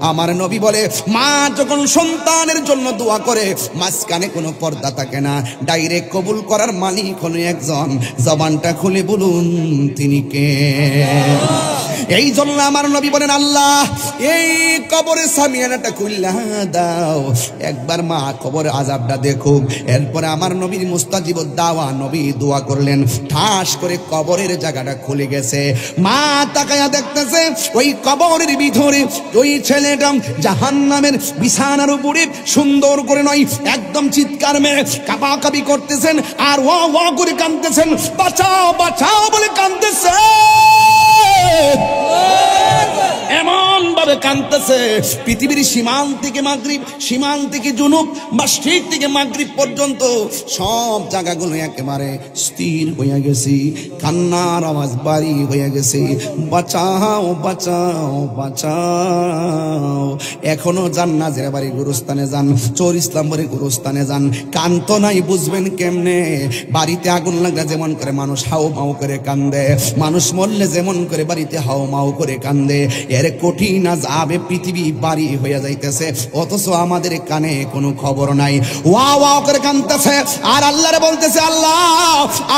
আমার নবী বলে মা যখন সন্তানের জন্য দোয়া করে মাঝখানে কোনো পর্দা থাকে না, ডাইরেক্ট কবুল করার মালিক হলো একজন। জবানটা খুলে বলুন তিনি কে? এই জন্য আমার নবী বলেন আল্লাহ এই কবরের সামিয়ানাটা খুললা দাও, একবার মা কবর আযাবটা দেখুক। এরপরে আমার নবীর মুস্তাজিব দাওয়া নবী দোয়া করলেন, ঠাস করে কবরের জায়গাটা খুলে গেছে। মা তাকায়া দেখতেছে ওই কবরের ভিতরে ওই ছেলেটা জাহান্নামের বিছানার উপরে সুন্দর করে নয় একদম চিৎকার মেরে কাঁপাকাঁপি করতেছেন আর ওয়া ওয়া করে কাঁদতেছেন, বাঁচাও বাঁচাও বলে কাঁদতেছে। এমন ভাবে কাঁদতেছে পৃথিবীর সীমান্ত থেকে মাগরিব, সীমান্ত থেকে জুনুব, মাশরিক থেকে মাগরিব পর্যন্ত সব জায়গাগুলো একেবারে স্থির হয়ে গেছে, কান্নার আওয়াজ বাড়ি হয়ে গেছে, বাঁচাও বাঁচাও বাঁচাও। এখনো যান নাজের বাড়ি গুরুস্থানে যান, চোর ইসলাম বাড়ি গুরুস্থানে যান, কান্ত নাই বুঝবেন কেমনে? বাড়িতে আগুন লাগলে যেমন করে মানুষ হাও মাও করে কান্দে, মানুষ মরলে যেমন করে বাড়িতে হাও মাও করে কান্দে, এর কঠিন আযাবে পৃথিবী বাড়ি হয়ে যাইতেছে, অথচ আমাদের কানে কোনো খবর নাই। ওয়া ওয়া করে কাঁদতেছে আর আল্লাহরে বলতেছে আল্লাহ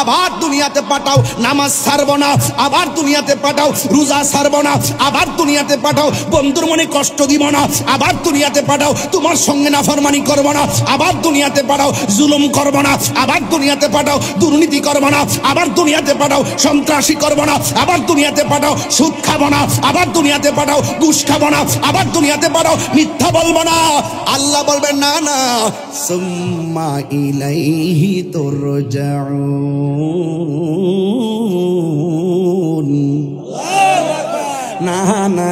আবার দুনিয়াতে পাঠাও, নামাজ ছাড়বো না, আবার দুনিয়াতে পাঠাও, রোজা ছাড়বো না, আবার দুনিয়াতে পাঠাও, বন্ধুর মনে কষ্ট দিব না, আবার দুনিয়াতে পাঠাও, তোমার সঙ্গে নাফরমানি করবো না, আবার দুনিয়াতে পাঠাও, জুলুম করবো না, আবার দুনিয়াতে পাঠাও, দুর্নীতি করবো না, আবার দুনিয়াতে পাঠাও, সন্ত্রাসী করবো না, আবার দুনিয়াতে পাঠাও, সুদ খাবো না, আবার দুনিয়াতে পাঠাও, ঘুষ খাবো না, আবার দুনিয়াতে পাঠাও, মিথ্যা বলবো না। আল্লাহ বলবেন না না, সুম্মা ইলাইহি তুরজাউন, না না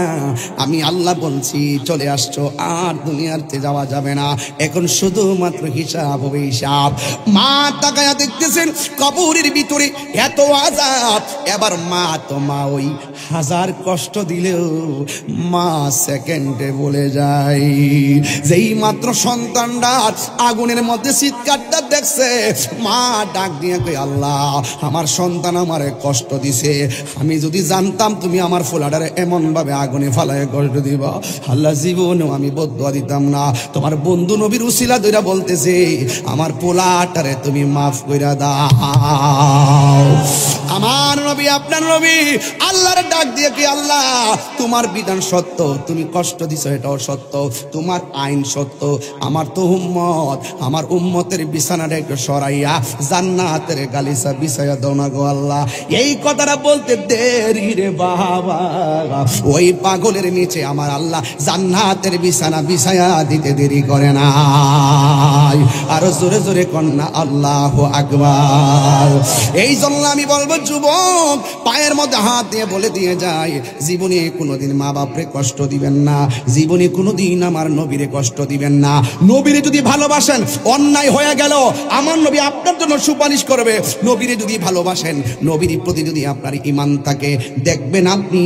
আমি আল্লাহ বলছি চলে আসছো, আর দুনিয়াতে যাওয়া যাবে না, এখন শুধুমাত্র হিসাব হবে হিসাব। মা তাকায়া দেখতেছেন কবরের ভিতরে এত আযাব, এবার মা তো মা ওই হাজার কষ্ট দিলেও মা সেকেন্ডে বলে যায়। যেই মাত্র সন্তানটা আগুনের মধ্যে চিৎকারটা দেখছে মা ডাক দিয়ে কই আল্লাহ আমার সন্তান আমারে কষ্ট দিছে, আমি যদি জানতাম তুমি আমার ফোলাটারে এমন ভাবে আগুনে ফালায় কষ্ট দিবা আল্লাহ জীবনেও আমি বদদুয়া দিতাম না। তোমার বন্ধু নবীর উসিলা দইরা বলতেছে আমার পোলাটারে তুমি মাফ কইরা দাও। আমার নবী আপনার নবী আল্লাহর ডাক দিয়ে কি আল্লাহ তোমার বিধান সত্য, তুমি কষ্ট দিছো এটাও সত্য, তোমার আইন সত্য, আমার তো উম্মত, আমার উম্মতের বিছানাটা একটু সরাইয়া জান্নাতের গালিচা বিছাইয়া দাও না গো আল্লাহ। এই কথাটা বলতে দেরি রে বাবা ওই পাগলের নিচে আমার আল্লাহ জান্নাতের বিছানা বিছায়া দিতে দেরি করে না। আরো জোরে জোরে কন্যা আল্লাহু আকবার। এই জন্য আমি বলবো যুবক, পায়ের মধ্যে হাত দিয়ে বলে দিয়ে যায়, জীবনে কোনোদিন মা বাপরে কষ্ট দিবেন না, জীবনে কোনোদিন আমার নবীরে কষ্ট দিবেন না। নবীরে যদি ভালোবাসেন, অন্যায় হয়ে গেল আমার নবী আপনার জন্য সুপারিশ করবে। নবীরে যদি ভালোবাসেন, নবীর প্রতি যদি আপনার ঈমান থাকে, দেখবেন আপনি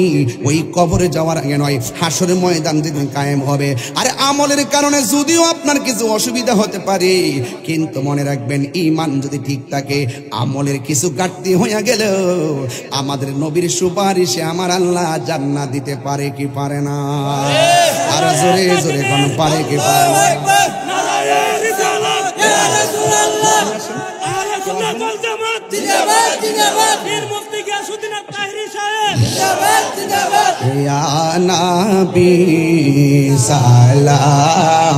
ওই কবরে যাওয়ার আগে নয়, হাসরের ময়দান যেদিন কায়েম হবে। আর আমলের কারণে যদিও আপনার কিছু অসুবিধা হতে পারে, কিন্তু মনে রাখবেন ঈমান যদি ঠিক থাকে, আমলের কিছু ঘাটতি হয়ে গেল আমাদের নবীর সুপারিশে আমার আল্লাহ জান্নাত দিতে পারে কি পারে না? আর জোরে জোরে কোন পারে কি পারে না? ইয়া নবী সালাম